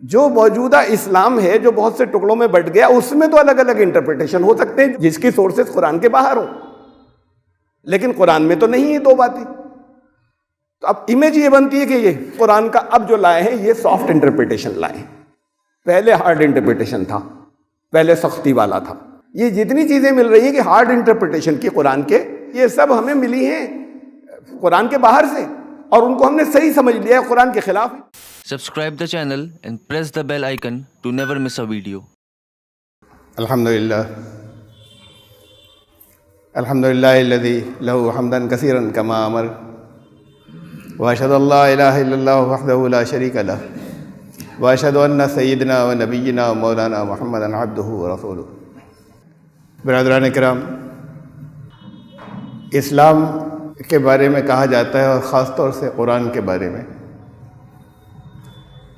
جو موجودہ اسلام ہے جو بہت سے ٹکڑوں میں بٹ گیا، اس میں تو الگ الگ انٹرپریٹیشن ہو سکتے ہیں جس کی سورسز قرآن کے باہر ہوں، لیکن قرآن میں تو نہیں ہے دو باتیں۔ تو اب امیج یہ بنتی ہے کہ یہ قرآن کا اب جو لائے ہیں یہ سافٹ انٹرپریٹیشن لائے ہیں، پہلے ہارڈ انٹرپریٹیشن تھا، پہلے سختی والا تھا۔ یہ جتنی چیزیں مل رہی ہیں کہ ہارڈ انٹرپریٹیشن کی قرآن کے، یہ سب ہمیں ملی ہیں قرآن کے باہر سے، اور ان کو ہم نے صحیح سمجھ لیا ہے، قرآن کے خلاف ہے۔ Subscribe the channel and press the bell icon to never miss a video. الحمدللہ الحمدللہ الذی لہ حمدا کثیرا کما امر واشہد ان لا الہ الا اللہ وحدہ لا شریک لہ واشہد ان سیدنا و نبینا و مولانا محمدا عبدہ و رسولہ۔ برادران کرام، اسلام کے بارے میں کہا جاتا ہے، اور خاص طور سے قرآن کے بارے میں،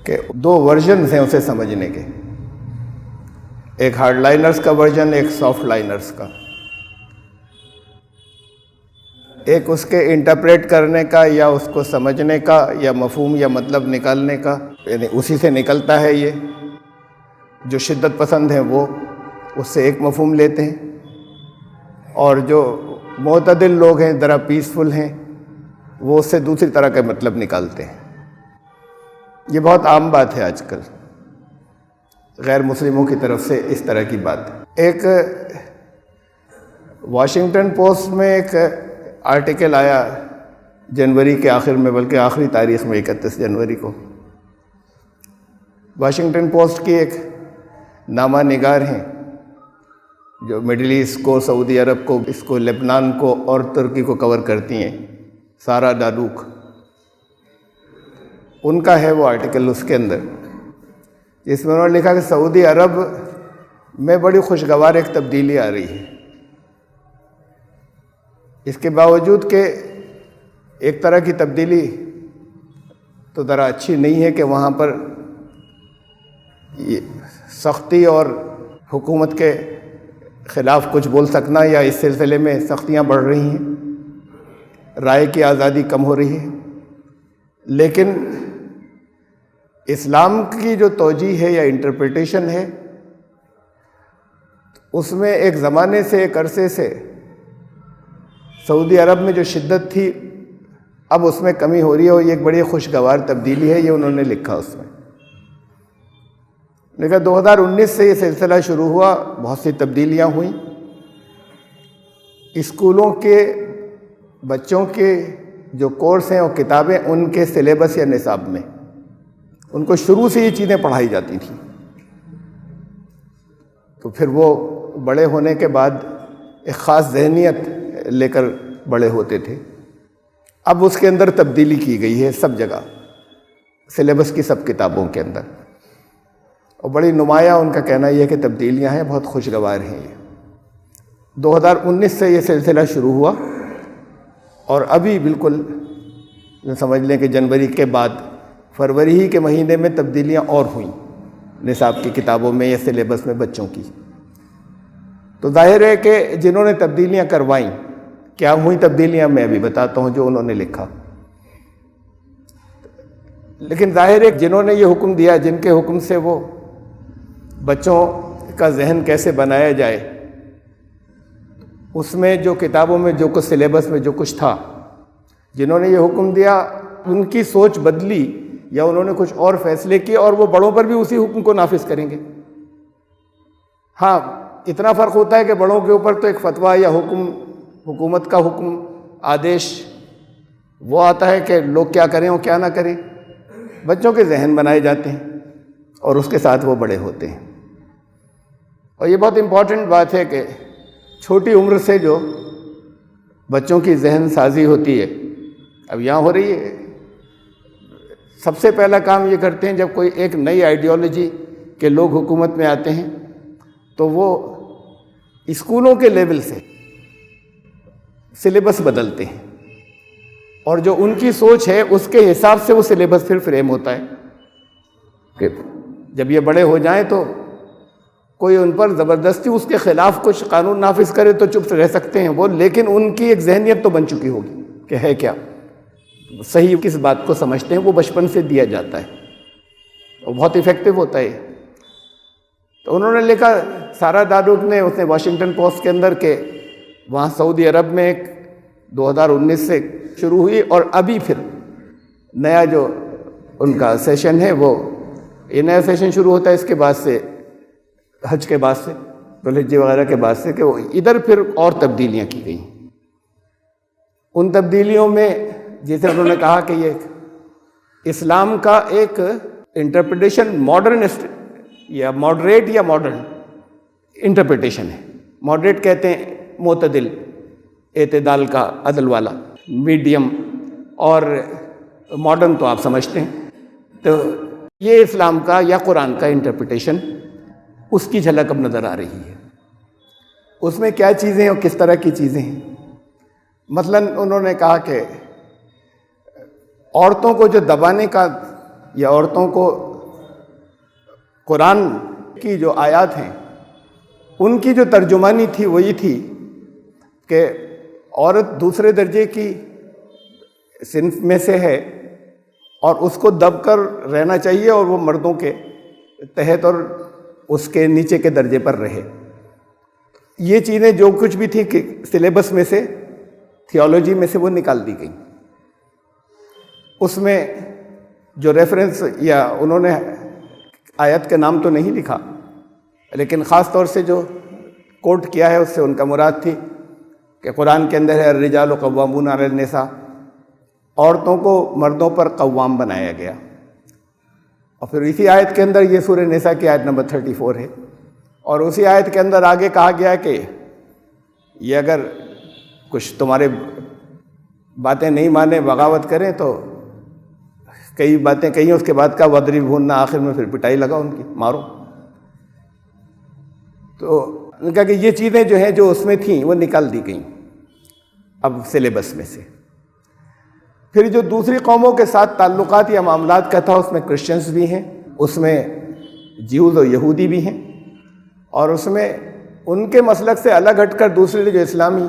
کہ دو ورژنز ہیں اسے سمجھنے کے، ایک ہارڈ لائنرز کا ورژن، ایک سافٹ لائنرز کا، ایک اس کے انٹرپریٹ کرنے کا یا اس کو سمجھنے کا یا مفہوم یا مطلب نکالنے کا، یعنی اسی سے نکلتا ہے۔ یہ جو شدت پسند ہیں وہ اس سے ایک مفہوم لیتے ہیں، اور جو معتدل لوگ ہیں، ذرا پیسفل ہیں، وہ اس سے دوسری طرح کا مطلب نکالتے ہیں۔ یہ بہت عام بات ہے آج کل، غیر مسلموں کی طرف سے اس طرح کی بات۔ ایک واشنگٹن پوسٹ میں ایک آرٹیکل آیا جنوری کے آخر میں، بلکہ آخری تاریخ میں 31 جنوری کو۔ واشنگٹن پوسٹ کی ایک نامہ نگار ہیں جو مڈل ایسٹ کو، سعودی عرب کو، اس کو، لبنان کو اور ترکی کو کور کرتی ہیں، سارا ڈالوک، ان کا ہے وہ آرٹیکل اس کے اندر، جس میں انہوں نے لکھا کہ سعودی عرب میں بڑی خوشگوار ایک تبدیلی آ رہی ہے، اس کے باوجود کہ ایک طرح کی تبدیلی تو ذرا اچھی نہیں ہے کہ وہاں پر یہ سختی اور حکومت کے خلاف کچھ بول سکنا، یا اس سلسلے میں سختیاں بڑھ رہی ہیں، رائے کی آزادی کم ہو رہی ہے، لیکن اسلام کی جو توجیہ ہے یا انٹرپریٹیشن ہے، اس میں ایک زمانے سے، ایک عرصے سے سعودی عرب میں جو شدت تھی اب اس میں کمی ہو رہی ہے، اور یہ ایک بڑی خوشگوار تبدیلی ہے، یہ انہوں نے لکھا اس میں۔ لیکن 2019 سے یہ سلسلہ شروع ہوا، بہت سی تبدیلیاں ہوئیں، اسکولوں کے بچوں کے جو کورس ہیں اور کتابیں، ان کے سلیبس یا نصاب میں ان کو شروع سے یہ چیزیں پڑھائی جاتی تھیں، تو پھر وہ بڑے ہونے کے بعد ایک خاص ذہنیت لے کر بڑے ہوتے تھے۔ اب اس کے اندر تبدیلی کی گئی ہے سب جگہ، سلیبس کی سب کتابوں کے اندر، اور بڑی نمایاں ان کا کہنا یہ ہے کہ تبدیلیاں ہیں، بہت خوشگوار ہیں۔ یہ 2019 سے یہ سلسلہ شروع ہوا، اور ابھی بالکل سمجھ لیں کہ جنوری کے بعد فروری ہی کے مہینے میں تبدیلیاں اور ہوئیں نصاب کی کتابوں میں یا سلیبس میں بچوں کی۔ تو ظاہر ہے کہ جنہوں نے تبدیلیاں کروائیں، کیا ہوئیں تبدیلیاں، میں ابھی بتاتا ہوں جو انہوں نے لکھا۔ لیکن ظاہر ہے کہ جنہوں نے یہ حکم دیا، جن کے حکم سے وہ بچوں کا ذہن کیسے بنایا جائے، اس میں جو کتابوں میں جو کچھ سلیبس میں جو کچھ تھا، جنہوں نے یہ حکم دیا ان کی سوچ بدلی، یا انہوں نے کچھ اور فیصلے کیے، اور وہ بڑوں پر بھی اسی حکم کو نافذ کریں گے۔ ہاں، اتنا فرق ہوتا ہے کہ بڑوں کے اوپر تو ایک فتویٰ یا حکم، حکومت کا حکم، آدیش، وہ آتا ہے کہ لوگ کیا کریں اور کیا نہ کریں، بچوں کے ذہن بنائے جاتے ہیں اور اس کے ساتھ وہ بڑے ہوتے ہیں۔ اور یہ بہت امپورٹنٹ بات ہے کہ چھوٹی عمر سے جو بچوں کی ذہن سازی ہوتی ہے، اب یہاں ہو رہی ہے، سب سے پہلا کام یہ کرتے ہیں جب کوئی ایک نئی آئیڈیالوجی کے لوگ حکومت میں آتے ہیں، تو وہ اسکولوں کے لیول سے سلیبس بدلتے ہیں، اور جو ان کی سوچ ہے اس کے حساب سے وہ سلیبس پھر فریم ہوتا ہے کہ جب یہ بڑے ہو جائیں تو کوئی ان پر زبردستی اس کے خلاف کچھ قانون نافذ کرے تو چپ رہ سکتے ہیں وہ، لیکن ان کی ایک ذہنیت تو بن چکی ہوگی کہ ہے کیا، صحیح کس بات کو سمجھتے ہیں، وہ بچپن سے دیا جاتا ہے۔ اور بہت افیکٹو ہوتا ہے۔ تو انہوں نے لکھا، سارہ دارک نے، اس نے واشنگٹن پوسٹ کے اندر، کہ وہاں سعودی عرب میں ایک 2019 سے شروع ہوئی، اور ابھی پھر نیا جو ان کا سیشن ہے، وہ یہ نیا سیشن شروع ہوتا ہے اس کے بعد سے، حج کے بعد سے، ذوالحجہ وغیرہ کے بعد سے، کہ وہ ادھر پھر اور تبدیلیاں کی گئیں۔ ان تبدیلیوں میں جیسے انہوں نے کہا کہ یہ اسلام کا ایک انٹرپریٹیشن ماڈرنسٹ یا ماڈریٹ یا ماڈرن انٹرپریٹیشن ہے۔ ماڈریٹ کہتے ہیں معتدل، اعتدال کا، عدل والا، میڈیم، اور ماڈرن تو آپ سمجھتے ہیں۔ تو یہ اسلام کا یا قرآن کا انٹرپریٹیشن، اس کی جھلک اب نظر آ رہی ہے۔ اس میں کیا چیزیں اور کس طرح کی چیزیں ہیں؟ مثلاً انہوں نے کہا کہ عورتوں کو جو دبانے کا، یا عورتوں کو قرآن کی جو آیات ہیں ان کی جو ترجمانی تھی وہ یہ تھی کہ عورت دوسرے درجے کی صنف میں سے ہے، اور اس کو دب کر رہنا چاہیے، اور وہ مردوں کے تحت اور اس کے نیچے کے درجے پر رہے۔ یہ چیزیں جو کچھ بھی تھی کہ سلیبس میں سے، تھیولوجی میں سے، وہ نکال دی گئیں۔ اس میں جو ریفرنس، یا انہوں نے آیت کا نام تو نہیں لکھا، لیکن خاص طور سے جو کوٹ کیا ہے اس سے ان کا مراد تھی کہ قرآن کے اندر ہے الرجال قوامون علی النساء، عورتوں کو مردوں پر قوام بنایا گیا۔ اور پھر اسی آیت کے اندر، یہ سورہ نساء کی آیت نمبر 34 ہے، اور اسی آیت کے اندر آگے کہا گیا کہ یہ اگر کچھ تمہارے باتیں نہیں مانے، بغاوت کریں، تو کئی باتیں کہیں، اس کے بعد کا وَاضْرِبْهُنَّ، آخر میں پھر پٹائی لگا ان کی، مارو۔ تو انہوں نے کہا کہ یہ چیزیں جو ہیں جو اس میں تھیں وہ نکال دی گئیں اب سلیبس میں سے۔ پھر جو دوسری قوموں کے ساتھ تعلقات یا معاملات کا تھا، اس میں کرسچنز بھی ہیں، اس میں جیوز اور یہودی بھی ہیں، اور اس میں ان کے مسلک سے الگ ہٹ کر دوسرے جو اسلامی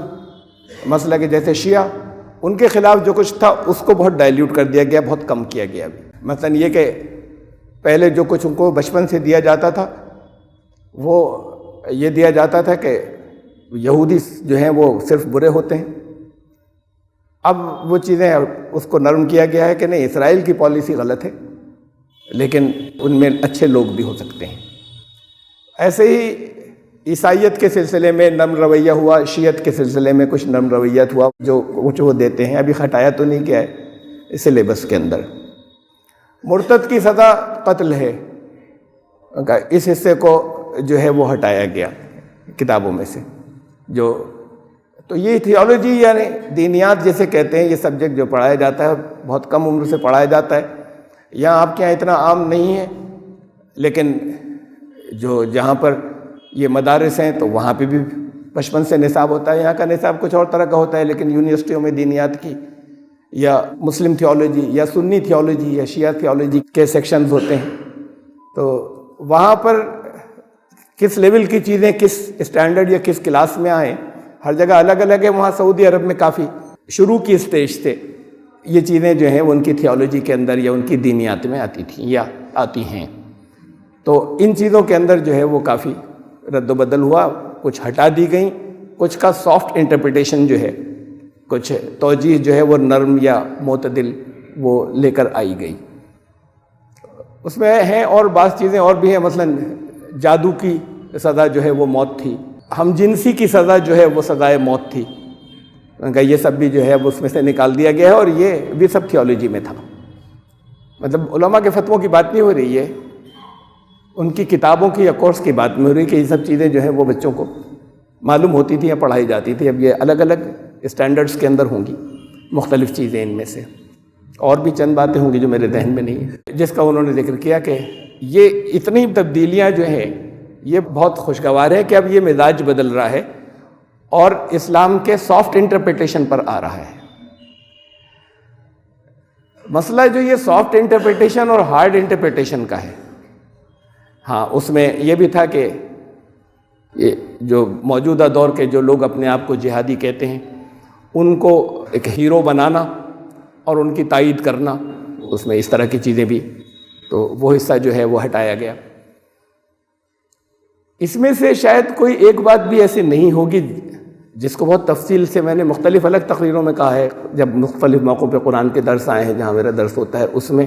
مسلک ہے جیسے شیعہ، ان کے خلاف جو کچھ تھا اس کو بہت ڈائلیوٹ کر دیا گیا، بہت کم کیا گیا۔ مثلا یہ کہ پہلے جو کچھ ان کو بچپن سے دیا جاتا تھا، وہ یہ دیا جاتا تھا کہ یہودی جو ہیں وہ صرف برے ہوتے ہیں۔ اب وہ چیزیں، اس کو نرم کیا گیا ہے کہ نہیں، اسرائیل کی پالیسی غلط ہے، لیکن ان میں اچھے لوگ بھی ہو سکتے ہیں۔ ایسے ہی عیسائیت کے سلسلے میں نرم رویہ ہوا، شیعت کے سلسلے میں کچھ نرم رویت ہوا، جو کچھ وہ دیتے ہیں، ابھی ہٹایا تو نہیں کیا ہے سلیبس کے اندر۔ مرتد کی سزا قتل ہے، اس حصے کو جو ہے وہ ہٹایا گیا کتابوں میں سے۔ تو یہ تھیولوجی یعنی دینیات جیسے کہتے ہیں، یہ سبجیکٹ جو پڑھایا جاتا ہے بہت کم عمر سے پڑھایا جاتا ہے، یہاں آپ کے یہاں اتنا عام نہیں ہے، لیکن جہاں پر یہ مدارس ہیں تو وہاں پہ بھی بچپن سے نصاب ہوتا ہے۔ یہاں کا نصاب کچھ اور طرح کا ہوتا ہے، لیکن یونیورسٹیوں میں دینیات کی یا مسلم تھیولوجی یا سنی تھیولوجی یا شیعہ تھیولوجی کے سیکشنز ہوتے ہیں، تو وہاں پر کس لیول کی چیزیں کس اسٹینڈرڈ یا کس کلاس میں آئیں، ہر جگہ الگ الگ ہے۔ وہاں سعودی عرب میں کافی شروع کی اسٹیج سے یہ چیزیں جو ہیں وہ ان کی تھیولوجی کے اندر یا ان کی دینیات میں آتی تھیں یا آتی ہیں، تو ان چیزوں کے اندر جو ہے وہ کافی رد و بدل ہوا، کچھ ہٹا دی گئیں، کچھ کا سافٹ انٹرپریٹیشن جو ہے، کچھ توجیہ جو ہے وہ نرم یا معتدل وہ لے کر آئی گئی۔ اس میں ہیں اور بعض چیزیں اور بھی ہیں، مثلا جادو کی سزا جو ہے وہ موت تھی، ہم جنسی کی سزا جو ہے وہ سزائے موت تھی، یہ سب بھی جو ہے وہ اس میں سے نکال دیا گیا ہے، اور یہ بھی سب تھیولوجی میں تھا۔ مطلب علماء کے فتووں کی بات نہیں ہو رہی ہے، ان کی کتابوں کی یا کورس کی بات نہیں ہو رہی کہ یہ سب چیزیں جو ہیں وہ بچوں کو معلوم ہوتی تھیں یا پڑھائی جاتی تھی۔ اب یہ الگ الگ اسٹینڈرڈز کے اندر ہوں گی مختلف چیزیں، ان میں سے اور بھی چند باتیں ہوں گی جو میرے ذہن میں نہیں ہیں، جس کا انہوں نے ذکر کیا کہ یہ اتنی تبدیلیاں جو ہیں یہ بہت خوشگوار ہے کہ اب یہ مزاج بدل رہا ہے اور اسلام کے سافٹ انٹرپریٹیشن پر آ رہا ہے۔ مسئلہ جو یہ سافٹ انٹرپریٹیشن اور ہارڈ انٹرپریٹیشن کا ہے، ہاں اس میں یہ بھی تھا کہ یہ جو موجودہ دور کے جو لوگ اپنے آپ کو جہادی کہتے ہیں ان کو ایک ہیرو بنانا اور ان کی تائید کرنا، اس میں اس طرح کی چیزیں بھی تو وہ حصہ جو ہے وہ ہٹایا گیا۔ اس میں سے شاید کوئی ایک بات بھی ایسی نہیں ہوگی جس کو بہت تفصیل سے میں نے مختلف الگ تقریروں میں کہا ہے، جب مختلف موقعوں پہ قرآن کے درس آئے ہیں، جہاں میرا درس ہوتا ہے اس میں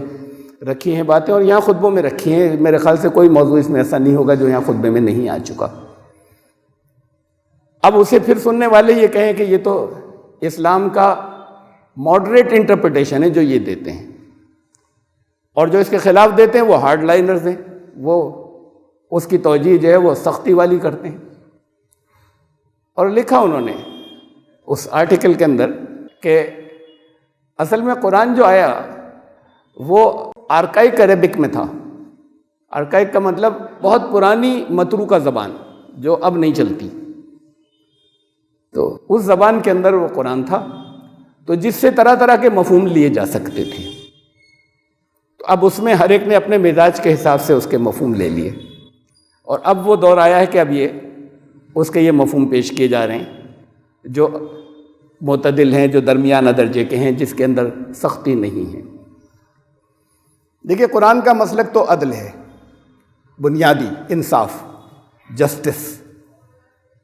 رکھی ہیں باتیں، اور یہاں خطبوں میں رکھی ہیں۔ میرے خیال سے کوئی موضوع اس میں ایسا نہیں ہوگا جو یہاں خطبے میں نہیں آ چکا۔ اب اسے پھر سننے والے یہ کہیں کہ یہ تو اسلام کا ماڈریٹ انٹرپریٹیشن ہے جو یہ دیتے ہیں، اور جو اس کے خلاف دیتے ہیں وہ ہارڈ لائنرز ہیں، وہ اس کی توجیہ جو ہے وہ سختی والی کرتے ہیں۔ اور لکھا انہوں نے اس آرٹیکل کے اندر کہ اصل میں قرآن جو آیا وہ آرکائک عربک میں تھا۔ آرکائک کا مطلب بہت پرانی متروکہ زبان جو اب نہیں چلتی، تو اس زبان کے اندر وہ قرآن تھا، تو جس سے طرح طرح کے مفہوم لیے جا سکتے تھے۔ تو اب اس میں ہر ایک نے اپنے مزاج کے حساب سے اس کے مفہوم لے لیے، اور اب وہ دور آیا ہے کہ اب اس کے یہ مفہوم پیش کیے جا رہے ہیں جو معتدل ہیں، جو درمیانہ درجے کے ہیں، جس کے اندر سختی نہیں ہے۔ دیکھیے قرآن کا مسلک تو عدل ہے، بنیادی انصاف، جسٹس،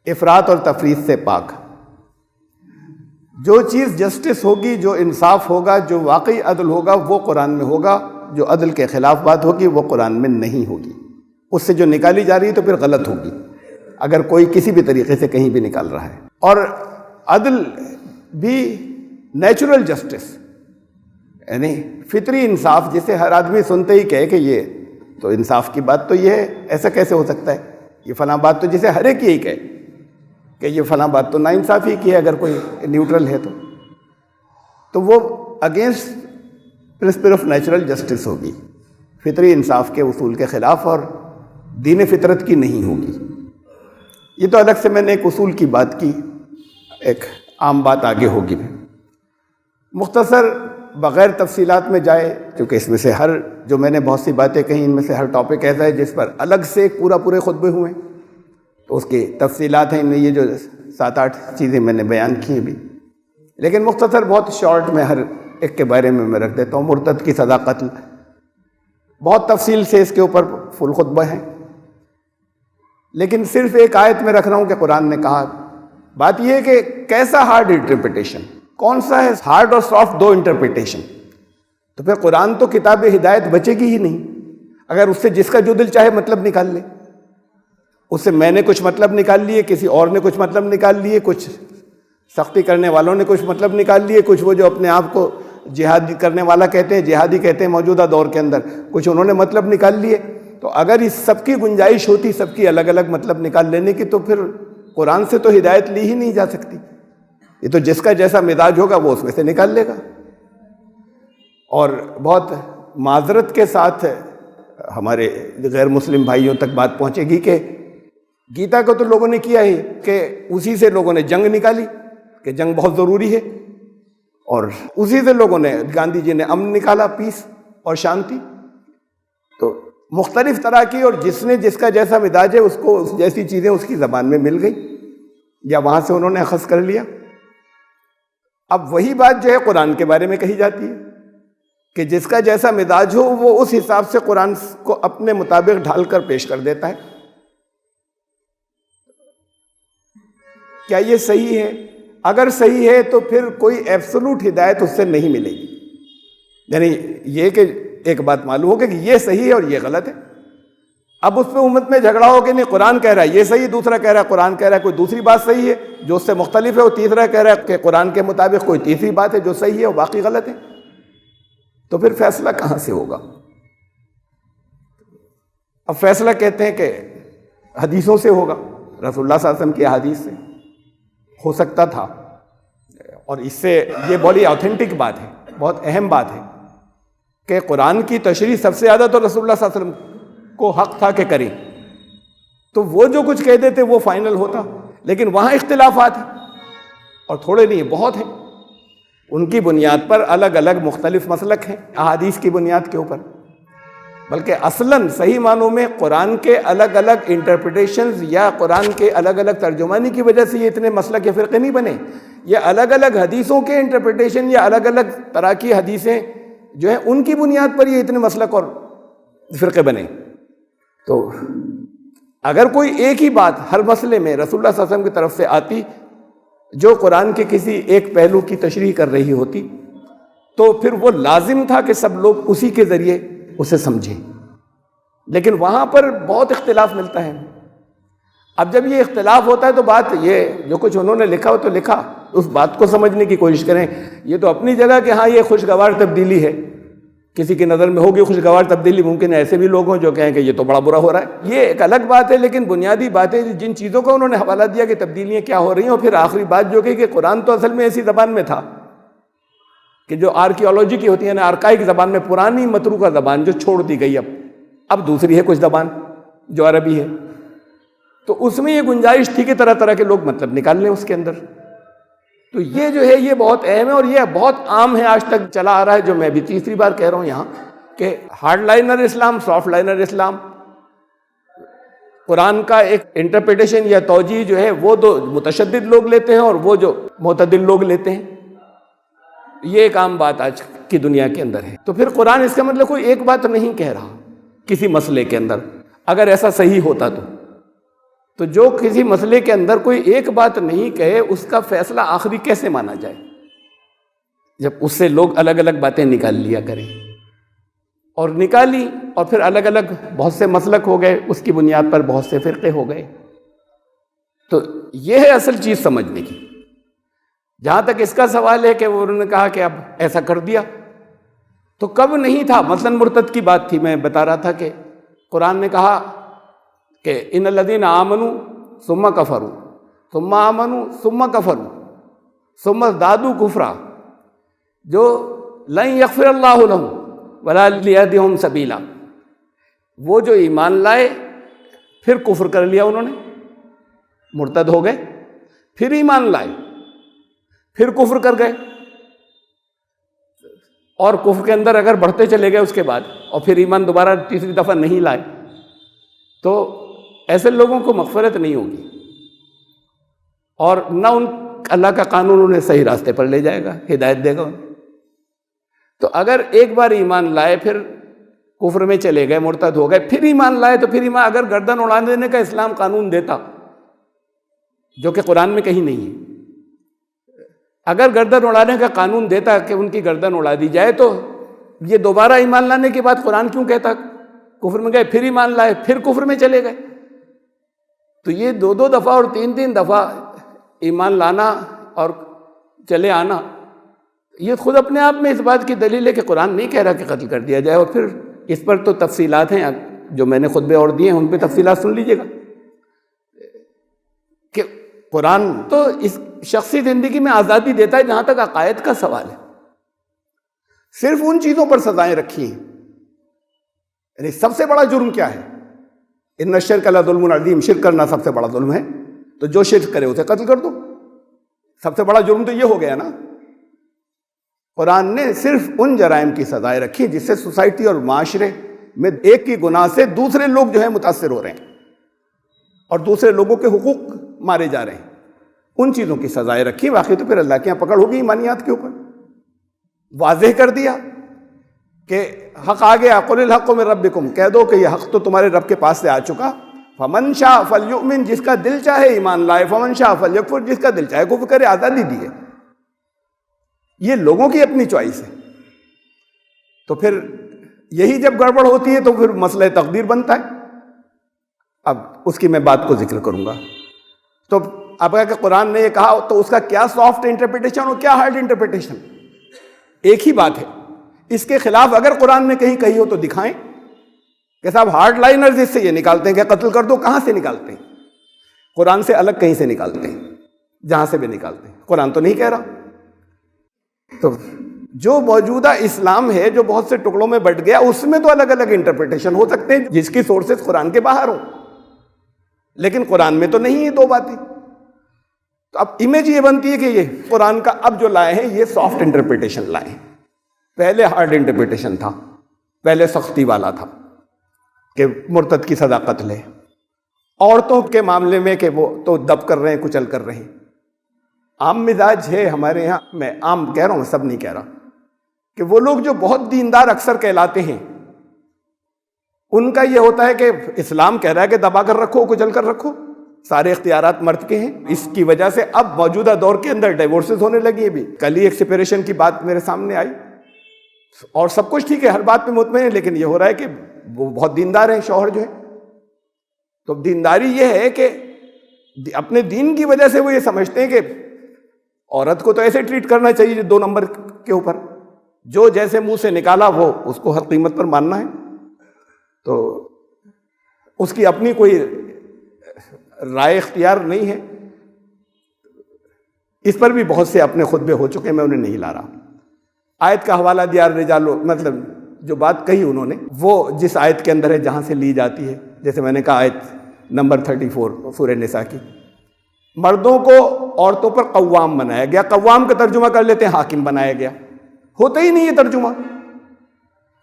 افراط اور تفریط سے پاک۔ جو چیز جسٹس ہوگی، جو انصاف ہوگا، جو واقعی عدل ہوگا، وہ قرآن میں ہوگا۔ جو عدل کے خلاف بات ہوگی وہ قرآن میں نہیں ہوگی۔ اس سے جو نکالی جا رہی ہے تو پھر غلط ہوگی، اگر کوئی کسی بھی طریقے سے کہیں بھی نکال رہا ہے۔ اور عدل بھی نیچرل جسٹس، یعنی فطری انصاف، جسے ہر آدمی سنتے ہی کہے کہ یہ تو انصاف کی بات تو یہ ہے، ایسا کیسے ہو سکتا ہے، یہ فلاں بات تو جسے ہر ایک یہی کہے کہ یہ فلاں بات تو ناانصافی کی ہے، اگر کوئی نیوٹرل ہے تو وہ against principle of natural justice ہوگی، فطری انصاف کے اصول کے خلاف، اور دین فطرت کی نہیں ہوگی۔ یہ تو الگ سے میں نے ایک اصول کی بات کی، ایک عام بات آگے ہوگی۔ مختصر بغیر تفصیلات میں جائے، کیونکہ اس میں سے جو میں نے بہت سی باتیں کہیں، ان میں سے ہر ٹاپک ایسا ہے جس پر الگ سے پورے خطبے ہوئے، تو اس کی تفصیلات ہیں۔ ان میں یہ جو 7-8 چیزیں میں نے بیان کی ابھی، لیکن مختصر بہت شارٹ میں ہر ایک کے بارے میں رکھ دیتا ہوں۔ مرتد کی سزا قتل، بہت تفصیل سے اس کے اوپر فل خطبہ ہے، لیکن صرف ایک آیت میں رکھ رہا ہوں کہ قرآن نے کہا۔ بات یہ ہے کہ کیسا ہارڈ انٹرپریٹیشن، کون سا ہے ہارڈ اور سافٹ دو انٹرپریٹیشن؟ تو پھر قرآن تو کتاب ہدایت بچے گی ہی نہیں اگر اس سے جس کا جو دل چاہے مطلب نکال لے۔ اس سے میں نے کچھ مطلب نکال لیے، کسی اور نے کچھ مطلب نکال لیے، کچھ سختی کرنے والوں نے کچھ مطلب نکال لیے، کچھ وہ جو اپنے آپ کو جہاد کرنے والا کہتے ہیں، جہادی کہتے ہیں موجودہ دور کے اندر، کچھ انہوں نے مطلب نکال لیے۔ تو اگر اس سب کی گنجائش ہوتی، سب کی الگ الگ مطلب نکال لینے کی، تو پھر قرآن سے تو ہدایت لی ہی نہیں جا سکتی۔ یہ تو جس کا جیسا مزاج ہوگا وہ اس میں سے نکال لے گا۔ اور بہت معذرت کے ساتھ ہمارے غیر مسلم بھائیوں تک بات پہنچے گی کہ گیتا کو تو لوگوں نے کیا ہی، کہ اسی سے لوگوں نے جنگ نکالی کہ جنگ بہت ضروری ہے، اور اسی سے لوگوں نے، گاندھی جی نے امن نکالا، پیس اور شانتی۔ تو مختلف طرح کی، اور جس نے جس کا جیسا مزاج ہے اس کو جیسی چیزیں اس کی زبان میں مل گئی، یا وہاں سے انہوں نے اخذ کر لیا۔ اب وہی بات جو ہے قرآن کے بارے میں کہی جاتی ہے کہ جس کا جیسا مزاج ہو وہ اس حساب سے قرآن کو اپنے مطابق ڈھال کر پیش کر دیتا ہے۔ کیا یہ صحیح ہے؟ اگر صحیح ہے تو پھر کوئی ایبسولوٹ ہدایت اس سے نہیں ملے گی، یعنی یہ کہ ایک بات معلوم ہوگی کہ یہ صحیح ہے اور یہ غلط ہے۔ اب اس پہ امت میں جھگڑا ہو کہ نہیں قرآن کہہ رہا ہے یہ صحیح، دوسرا کہہ رہا ہے قرآن کہہ رہا ہے کوئی دوسری بات صحیح ہے جو اس سے مختلف ہے، وہ تیسرا کہہ رہا ہے کہ قرآن کے مطابق کوئی تیسری بات ہے جو صحیح ہے اور باقی غلط ہے، تو پھر فیصلہ کہاں سے ہوگا؟ اب فیصلہ کہتے ہیں کہ حدیثوں سے ہوگا، رسول اللہ صلی اللہ علیہ وسلم کی احادیث سے ہو سکتا تھا، اور اس سے یہ بڑی آتھینٹک بات ہے، بہت اہم بات ہے کہ قرآن کی تشریح سب سے زیادہ تو رسول اللہ صلی اللہ علیہ وسلم کو حق تھا کہ کریں، تو وہ جو کچھ کہہ دیتے وہ فائنل ہوتا، لیکن وہاں اختلافات ہیں، اور تھوڑے نہیں بہت ہیں، ان کی بنیاد پر الگ الگ مختلف مسلک ہیں احادیث کی بنیاد کے اوپر، بلکہ اصلاً صحیح معنوں میں قرآن کے الگ الگ انٹرپریٹیشنز یا قرآن کے الگ الگ ترجمانی کی وجہ سے یہ اتنے مسلک یا فرقے نہیں بنے، یہ الگ الگ حدیثوں کے انٹرپریٹیشن یا الگ الگ طرح کی حدیثیں جو ہیں ان کی بنیاد پر یہ اتنے مسلک اور فرقے بنے. تو اگر کوئی ایک ہی بات ہر مسئلے میں رسول اللہ صلی اللہ علیہ وسلم کی طرف سے آتی جو قرآن کے کسی ایک پہلو کی تشریح کر رہی ہوتی تو پھر وہ لازم تھا کہ سب لوگ اسی کے ذریعے اسے سمجھیں. لیکن وہاں پر بہت اختلاف ملتا ہے. اب جب یہ اختلاف ہوتا ہے تو بات یہ جو کچھ انہوں نے لکھا ہو تو لکھا، اس بات کو سمجھنے کی کوشش کریں. یہ تو اپنی جگہ کہ ہاں یہ خوشگوار تبدیلی ہے، کسی کی نظر میں ہوگی خوشگوار تبدیلی، ممکن ہے ایسے بھی لوگ ہوں جو کہیں کہ یہ تو بڑا برا ہو رہا ہے. یہ ایک الگ بات ہے، لیکن بنیادی باتیں جن چیزوں کا انہوں نے حوالہ دیا کہ تبدیلیاں کیا ہو رہی ہیں، اور پھر آخری بات جو کہ قرآن تو اصل میں ایسی زبان میں تھا کہ جو آرکیولوجی کی ہوتی ہے نا، آرکائک زبان میں، پرانی متروکہ زبان جو چھوڑ دی گئی، اب دوسری ہے کچھ زبان جو عربی ہے. تو اس میں یہ گنجائش تھی کہ طرح طرح کے لوگ مطلب نکال لیں اس کے اندر. تو یہ جو ہے یہ بہت اہم ہے، اور یہ بہت عام ہے، آج تک چلا آ رہا ہے، جو میں بھی تیسری بار کہہ رہا ہوں یہاں کہ ہارڈ لائنر اسلام، سافٹ لائنر اسلام. قرآن کا ایک انٹرپریٹیشن یا توجیہ جو ہے وہ تو متشدد لوگ لیتے ہیں اور وہ جو معتدل لوگ لیتے ہیں. یہ ایک عام بات آج کی دنیا کے اندر ہے. تو پھر قرآن اس کا مطلب کوئی ایک بات نہیں کہہ رہا کسی مسئلے کے اندر. اگر ایسا صحیح ہوتا تو جو کسی مسئلے کے اندر کوئی ایک بات نہیں کہے اس کا فیصلہ آخری کیسے مانا جائے، جب اس سے لوگ الگ الگ باتیں نکال لیا کریں. اور نکالی اور پھر الگ الگ بہت سے مسلک ہو گئے، اس کی بنیاد پر بہت سے فرقے ہو گئے. تو یہ ہے اصل چیز سمجھنے کی. جہاں تک اس کا سوال ہے کہ انہوں نے کہا کہ اب ایسا کر دیا، تو کب نہیں تھا. مثلاً مرتد کی بات تھی، میں بتا رہا تھا کہ قرآن نے کہا کہ ان الذین آمنوا ثم کفروا ثم آمنوا ثم کفروا ثم ازدادوا کفرا جو لن یغفر اللہ لہم ولا لیہدیہم سبیلا. وہ جو ایمان لائے پھر کفر کر لیا، انہوں نے مرتد ہو گئے، پھر ایمان لائے، پھر کفر کر گئے، اور کفر کے اندر اگر بڑھتے چلے گئے اس کے بعد، اور پھر ایمان دوبارہ تیسری دفعہ نہیں لائے، تو ایسے لوگوں کو مغفرت نہیں ہوگی، اور نہ اللہ کا قانون انہیں صحیح راستے پر لے جائے گا، ہدایت دے گا انہیں. تو اگر ایک بار ایمان لائے پھر کفر میں چلے گئے، مرتد ہو گئے، پھر ایمان لائے، تو پھر ایمان اگر گردن اڑا دینے کا اسلام قانون دیتا، جو کہ قرآن میں کہیں نہیں ہے، اگر گردن اڑانے کا قانون دیتا کہ ان کی گردن اڑا دی جائے، تو یہ دوبارہ ایمان لانے کے بعد قرآن کیوں کہتا کفر میں گئے، پھر ایمان لائے، پھر کفر میں چلے گئے؟ تو یہ دو دفعہ اور تین دفعہ ایمان لانا اور چلے آنا، یہ خود اپنے آپ میں اس بات کی دلیل ہے کہ قرآن نہیں کہہ رہا کہ قتل کر دیا جائے. اور پھر اس پر تو تفصیلات ہیں، جو میں نے خطبے اور دیے ہیں ان پہ تفصیلات سن لیجئے گا، کہ قرآن تو اس شخصی زندگی میں آزادی دیتا ہے جہاں تک عقائد کا سوال ہے. صرف ان چیزوں پر سزائیں رکھی ہیں. یعنی سب سے بڑا جرم کیا ہے؟ ان الشرک لظلم عظیم، شرک کرنا سب سے بڑا ظلم ہے، تو جو شرک کرے اسے قتل کر دو. سب سے بڑا جرم تو یہ ہو گیا نا. قرآن نے صرف ان جرائم کی سزائیں رکھی جس سے سوسائٹی اور معاشرے میں ایک کی گناہ سے دوسرے لوگ جو ہیں متاثر ہو رہے ہیں اور دوسرے لوگوں کے حقوق مارے جا رہے ہیں. ان چیزوں کی سزائیں رکھی. باقی تو پھر اللہ کے یہاں پکڑ ہوگی ایمانیات کے اوپر. واضح کر دیا کہ حق آ گیا، قل الحق من ربکم، کہہ دو کہ یہ حق تو تمہارے رب کے پاس سے آ چکا. فمن شاء فلیؤمن، جس کا دل چاہے ایمان لائے، فمن شاء فلیکفر، جس کا دل چاہے کفر کرے. آزادی دی ہے، یہ لوگوں کی اپنی چوائس ہے. تو پھر یہی جب گڑبڑ ہوتی ہے تو پھر مسئلہ تقدیر بنتا ہے. اب اس کی میں بات کو ذکر کروں گا. تو اب اگر قرآن نے یہ کہا تو اس کا کیا سافٹ انٹرپریٹیشن اور کیا ہارڈ انٹرپریٹیشن؟ ایک ہی بات ہے. اس کے خلاف اگر قرآن نے کہیں کہی ہو تو دکھائیں کہ صاحب ہارڈ لائنرز اس سے یہ نکالتے ہیں کہ قتل کر دو. کہاں سے نکالتے ہیں؟ قرآن سے الگ کہیں سے نکالتے ہیں، جہاں سے بھی نکالتے ہیں. قرآن تو نہیں کہہ رہا. تو جو موجودہ اسلام ہے جو بہت سے ٹکڑوں میں بٹ گیا، اس میں تو الگ الگ انٹرپریٹیشن ہو سکتے ہیں جس کی سورسز قرآن کے باہر ہوں، لیکن قرآن میں تو نہیں ہے دو باتیں. تو اب امیج یہ بنتی ہے کہ یہ قرآن کا اب جو لائے ہیں یہ سافٹ انٹرپریٹیشن لائے ہیں. پہلے ہارڈ انٹرپریٹیشن تھا، پہلے سختی والا تھا کہ مرتد کی سزا قتل ہے. عورتوں کے معاملے میں کہ وہ تو دب کر رہے ہیں، کچل کر رہے ہیں. عام مزاج ہے ہمارے ہاں، میں عام کہہ رہا ہوں، سب نہیں کہہ رہا، کہ وہ لوگ جو بہت دیندار اکثر کہلاتے ہیں ان کا یہ ہوتا ہے کہ اسلام کہہ رہا ہے کہ دبا کر رکھو، کچل کر رکھو، سارے اختیارات مرد کے ہیں. اس کی وجہ سے اب موجودہ دور کے اندر ڈیورسز ہونے لگی ہیں. بھی کل ہی ایک سپریشن کی بات میرے سامنے آئی، اور سب کچھ ٹھیک ہے، ہر بات پہ مطمئن ہے، لیکن یہ ہو رہا ہے کہ وہ بہت دیندار ہیں شوہر جو ہے. تو دینداری یہ ہے کہ اپنے دین کی وجہ سے وہ یہ سمجھتے ہیں کہ عورت کو تو ایسے ٹریٹ کرنا چاہیے جو 2 نمبر کے اوپر، جو جیسے منہ سے نکالا وہ اس کو ہر قیمت پر ماننا ہے. تو اس کی اپنی کوئی رائے اختیار نہیں ہے. اس پر بھی بہت سے اپنے خطبے ہو چکے ہیں، میں انہیں نہیں لا رہا. آیت کا حوالہ دیا رجال، مطلب جو بات کہی انہوں نے وہ جس آیت کے اندر ہے جہاں سے لی جاتی ہے، جیسے میں نے کہا آیت نمبر 34 سورہ نساء کی، مردوں کو عورتوں پر قوام بنایا گیا. قوام کا ترجمہ کر لیتے ہیں حاکم بنایا گیا. ہوتا ہی نہیں یہ ترجمہ،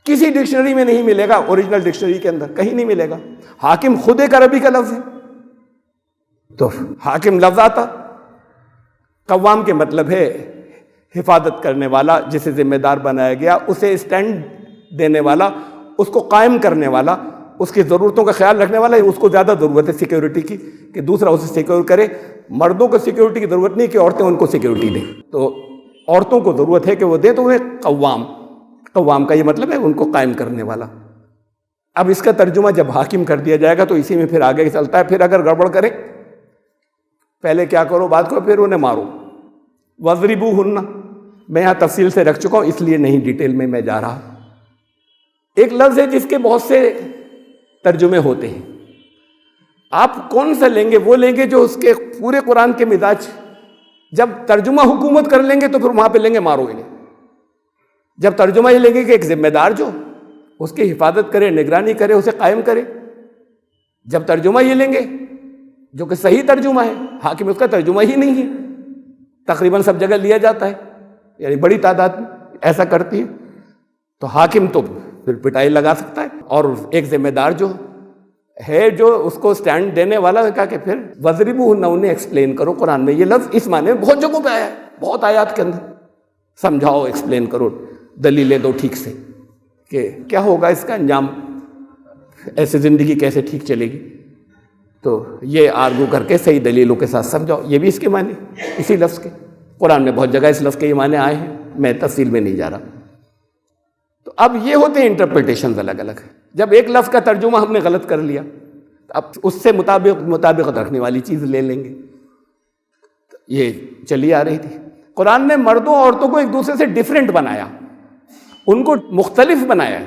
کسی ڈکشنری میں نہیں ملے گا، اوریجنل ڈکشنری کے اندر کہیں نہیں ملے گا. حاکم خود ایک عربی کا لفظ ہے، تو حاکم لفظ آتا. قوام کے مطلب ہے حفاظت کرنے والا، جسے ذمہ دار بنایا گیا، اسے اسٹینڈ دینے والا، اس کو قائم کرنے والا، اس کی ضرورتوں کا خیال رکھنے والا. اس کو زیادہ ضرورت ہے سیکیورٹی کی کہ دوسرا اسے سیکیور کرے. مردوں کو سیکیورٹی کی ضرورت نہیں کہ عورتیں ان کو سیکیورٹی دیں. تو عورتوں کو ضرورت ہے کہ وہ دیں، تو انہیں قوام کا یہ مطلب ہے ان کو قائم کرنے والا. اب اس کا ترجمہ جب حاکم کر دیا جائے گا تو اسی میں پھر آگے چلتا ہے. پھر اگر گڑبڑ کرے، پہلے کیا کرو بات کرو، پھر انہیں مارو. وَاضْرِبُوهُنَّ، میں یہاں تفصیل سے رکھ چکا ہوں اس لیے نہیں ڈیٹیل میں جا رہا. ایک لفظ ہے جس کے بہت سے ترجمے ہوتے ہیں. آپ کون سا لیں گے؟ وہ لیں گے جو اس کے پورے قرآن کے مزاج. جب ترجمہ حکومت کر لیں گے تو پھر وہاں پہ لیں گے مارو انہیں. جب ترجمہ یہ لیں گے کہ ایک ذمہ دار جو اس کی حفاظت کرے، نگرانی کرے، اسے قائم کرے. جب ترجمہ یہ لیں گے جو کہ صحیح ترجمہ ہے، حاکم اس کا ترجمہ ہی نہیں ہے، تقریباً سب جگہ لیا جاتا ہے، یعنی بڑی تعداد ایسا کرتی ہے، تو حاکم تو پھر پٹائی لگا سکتا ہے. اور ایک ذمہ دار جو ہے، جو اس کو سٹینڈ دینے والا ہے، کہا کہ پھر وَاضْرِبُوهُنَّ، انہیں ایکسپلین کرو. قرآن میں یہ لفظ اس معنی میں بہت جگہوں پہ آیا ہے، بہت آیات کے اندر. سمجھاؤ، ایکسپلین کرو، دلیلیں دو ٹھیک سے کہ کیا ہوگا اس کا انجام، ایسے زندگی کیسے ٹھیک چلے گی. تو یہ آرگو کر کے صحیح دلیلوں کے ساتھ سمجھاؤ. یہ بھی اس کے معنی اسی لفظ کے. قرآن میں بہت جگہ اس لفظ کے یہ معنی آئے ہیں، میں تفصیل میں نہیں جا رہا. تو اب یہ ہوتے ہیں انٹرپریٹیشنز الگ الگ. جب ایک لفظ کا ترجمہ ہم نے غلط کر لیا، اب اس سے مطابقت رکھنے والی چیز لے لیں گے. یہ چلی آ رہی تھی. قرآن نے مردوں اور عورتوں کو ایک دوسرے سے ڈیفرنٹ بنایا، ان کو مختلف بنایا،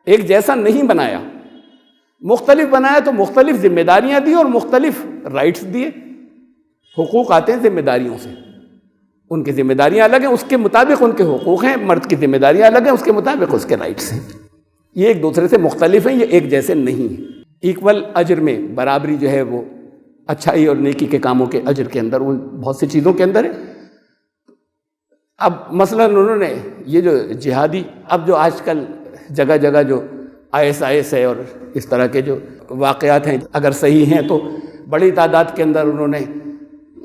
ایک جیسا نہیں بنایا. مختلف بنایا تو مختلف ذمہ داریاں دی اور مختلف رائٹس دیے. حقوق آتے ہیں ذمہ داریوں سے، ان کی ذمہ داریاں الگ ہیں، اس کے مطابق ان کے حقوق ہیں. مرد کی ذمہ داریاں الگ ہیں، اس کے مطابق اس کے رائٹس ہیں. یہ ایک دوسرے سے مختلف ہیں، یہ ایک جیسے نہیں ہیں. ایکول اجر میں برابری جو ہے وہ اچھائی اور نیکی کے کاموں کے اجر کے اندر، ان بہت سی چیزوں کے اندر ہے. اب مثلا انہوں نے یہ جو جہادی، اب جو آج کل جگہ جگہ جو IS ہے اور اس طرح کے جو واقعات ہیں، اگر صحیح ہیں تو بڑی تعداد کے اندر انہوں نے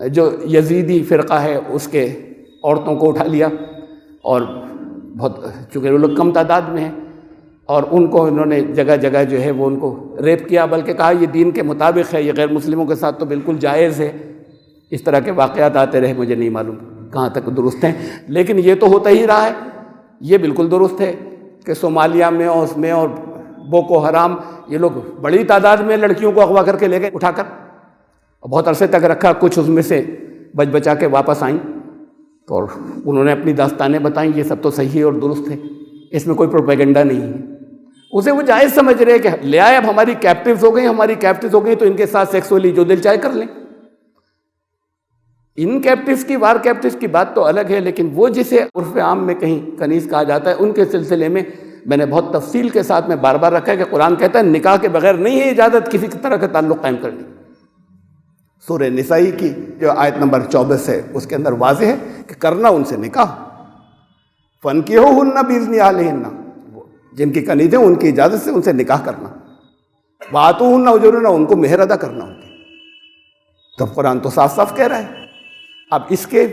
جو یزیدی فرقہ ہے اس کے عورتوں کو اٹھا لیا، اور بہت چونکہ وہ لوگ کم تعداد میں ہیں، اور ان کو انہوں نے جگہ جگہ جو ہے وہ ان کو ریپ کیا، بلکہ کہا یہ دین کے مطابق ہے، یہ غیر مسلموں کے ساتھ تو بالکل جائز ہے. اس طرح کے واقعات آتے رہے، مجھے نہیں معلوم کہاں تک درست ہیں، لیکن یہ تو ہوتا ہی رہا ہے. یہ بالکل درست ہے کہ صومالیہ میں اور اس میں اور بوکو حرام، یہ لوگ بڑی تعداد میں لڑکیوں کو اغوا کر کے لے گئے اٹھا کر، بہت عرصے تک رکھا. کچھ اس میں سے بچا کے واپس آئیں، اور انہوں نے اپنی داستانیں بتائیں. یہ سب تو صحیح اور درست ہے، اس میں کوئی پروپیگنڈا نہیں ہے. اسے وہ جائز سمجھ رہے کہ لے آئے، اب ہماری کیپٹیوز ہو گئی تو ان کے ساتھ سیکسولی جو دل چاہے کر لیں. ان کیپٹیوز کی، وار کیپٹیوز کی بات تو الگ ہے، لیکن وہ جسے عرف عام میں کہیں کنیز کہا جاتا ہے، ان کے سلسلے میں میں نے بہت تفصیل کے ساتھ میں بار بار رکھا ہے کہ قرآن کہتا ہے نکاح کے بغیر نہیں ہے اجازت کسی طرح کا تعلق قائم کرنے. سورہ نساء کی جو آیت نمبر 24 ہے اس کے اندر واضح ہے کہ کرنا ان سے نکاح. فَانْكِحُوهُنَّ بِإِذْنِ أَهْلِهِنَّ، جن کی کنیزیں ان کی اجازت سے ان سے نکاح کرنا. وَآتُوهُنَّ أُجُورَهُنَّ، ان کو مہر ادا کرنا ان کی. تو قرآن تو صاف صاف کہہ رہا ہے. اب اس کے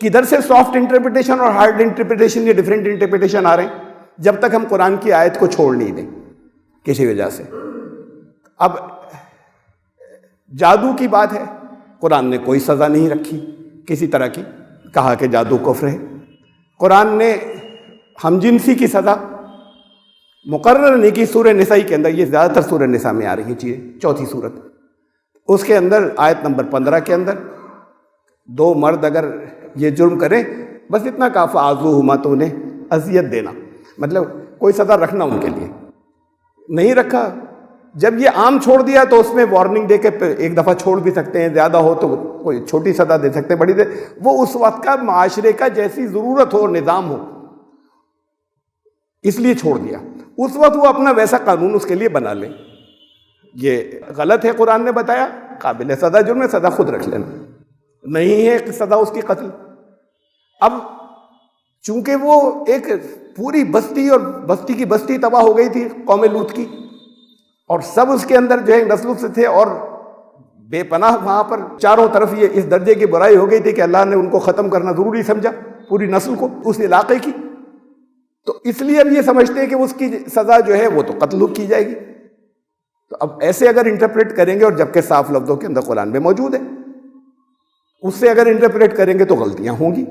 کدھر سے سافٹ انٹرپریٹیشن اور ہارڈ انٹرپریٹیشن یا ڈیفرنٹ انٹرپریٹیشن آ رہے ہیں؟ جب تک ہم قرآن کی آیت کو چھوڑ نہیں دیں کسی وجہ سے۔ اب جادو کی بات ہے، قرآن نے کوئی سزا نہیں رکھی کسی طرح کی، کہا کہ جادو کفر ہے۔ قرآن نے ہم جنسی کی سزا مقرر نہیں کی۔ سورہ نساء کے اندر، یہ زیادہ تر سورہ نساء میں آ رہی ہیں چیزیں، چوتھی سورت، اس کے اندر آیت نمبر 15 کے اندر 2 مرد اگر یہ جرم کریں، بس اتنا کافی آذوہما، تو انہیں اذیت دینا، مطلب کوئی سزا رکھنا ان کے لیے نہیں رکھا۔ جب یہ عام چھوڑ دیا تو اس میں وارننگ دے کے ایک دفعہ چھوڑ بھی سکتے ہیں، زیادہ ہو تو کوئی چھوٹی سزا دے سکتے ہیں، بڑی دے، وہ اس وقت کا معاشرے کا جیسی ضرورت ہو، نظام ہو، اس لیے چھوڑ دیا۔ اس وقت وہ اپنا ویسا قانون اس کے لیے بنا لیں۔ یہ غلط ہے، قرآن نے بتایا قابل سزا جرم ہے، سزا خود رکھ لینا، نہیں ہے سزا اس کی قتل۔ اب چونکہ وہ ایک پوری بستی، اور بستی کی بستی تباہ ہو گئی تھی قوم لوط کی، اور سب اس کے اندر جو ہے نسل سے تھے، اور بے پناہ وہاں پر چاروں طرف یہ اس درجے کی برائی ہو گئی تھی کہ اللہ نے ان کو ختم کرنا ضروری سمجھا، پوری نسل کو اس علاقے کی، تو اس لیے اب یہ سمجھتے ہیں کہ اس کی سزا جو ہے وہ تو قتل کی جائے گی۔ تو اب ایسے اگر انٹرپریٹ کریں گے، اور جبکہ صاف لفظوں کے اندر قرآن میں موجود ہے، اس سے اگر انٹرپریٹ کریں گے تو غلطیاں ہوں گی۔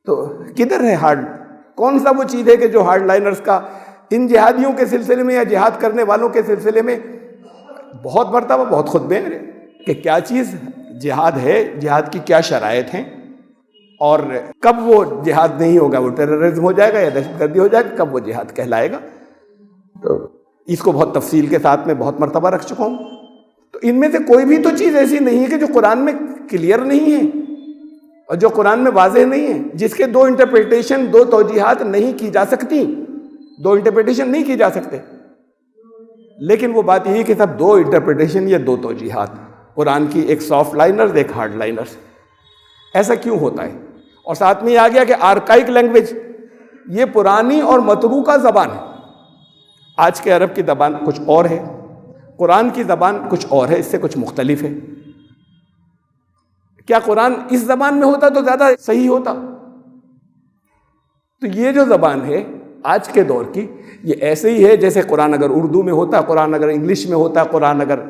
تو کدھر ہے ہارڈ؟ کون سا وہ چیز ہے کہ جو ہارڈ لائنرز کا ان جہادیوں کے سلسلے میں یا جہاد کرنے والوں کے سلسلے میں بہت مرتبہ بہت خطبے ہیں کہ کیا چیز جہاد ہے، جہاد کی کیا شرائط ہیں، اور کب وہ جہاد نہیں ہوگا، وہ ٹیررزم ہو جائے گا یا دہشت گردی ہو جائے گا، کب وہ جہاد کہلائے گا۔ تو اس کو بہت تفصیل کے ساتھ میں بہت مرتبہ رکھ چکا ہوں۔ تو ان میں سے کوئی بھی تو چیز ایسی نہیں ہے کہ جو قرآن میں کلیئر نہیں ہے اور جو قرآن میں واضح نہیں ہے، جس کے 2 انٹرپریٹیشن، 2 توجیحات نہیں کی جا سکتی، 2 انٹرپریٹیشن نہیں کی جا سکتے۔ لیکن وہ بات یہی کہ سب 2 انٹرپریٹیشن یا 2 توجیحات قرآن کی، ایک سافٹ لائنرز، ایک ہارڈ لائنرز۔ ایسا کیوں ہوتا ہے؟ اور ساتھ میں یہ آ گیا کہ آرکائک لینگویج، یہ پرانی اور متروکہ زبان ہے۔ آج کے عرب کی زبان کچھ اور ہے، قرآن کی زبان کچھ اور ہے، اس سے کچھ مختلف ہے۔ کیا قرآن اس زبان میں ہوتا تو زیادہ صحیح ہوتا؟ تو یہ جو زبان ہے آج کے دور کی، یہ ایسے ہی ہے جیسے قرآن اگر اردو میں ہوتا، قرآن اگر انگلش میں ہوتا، قرآن اگر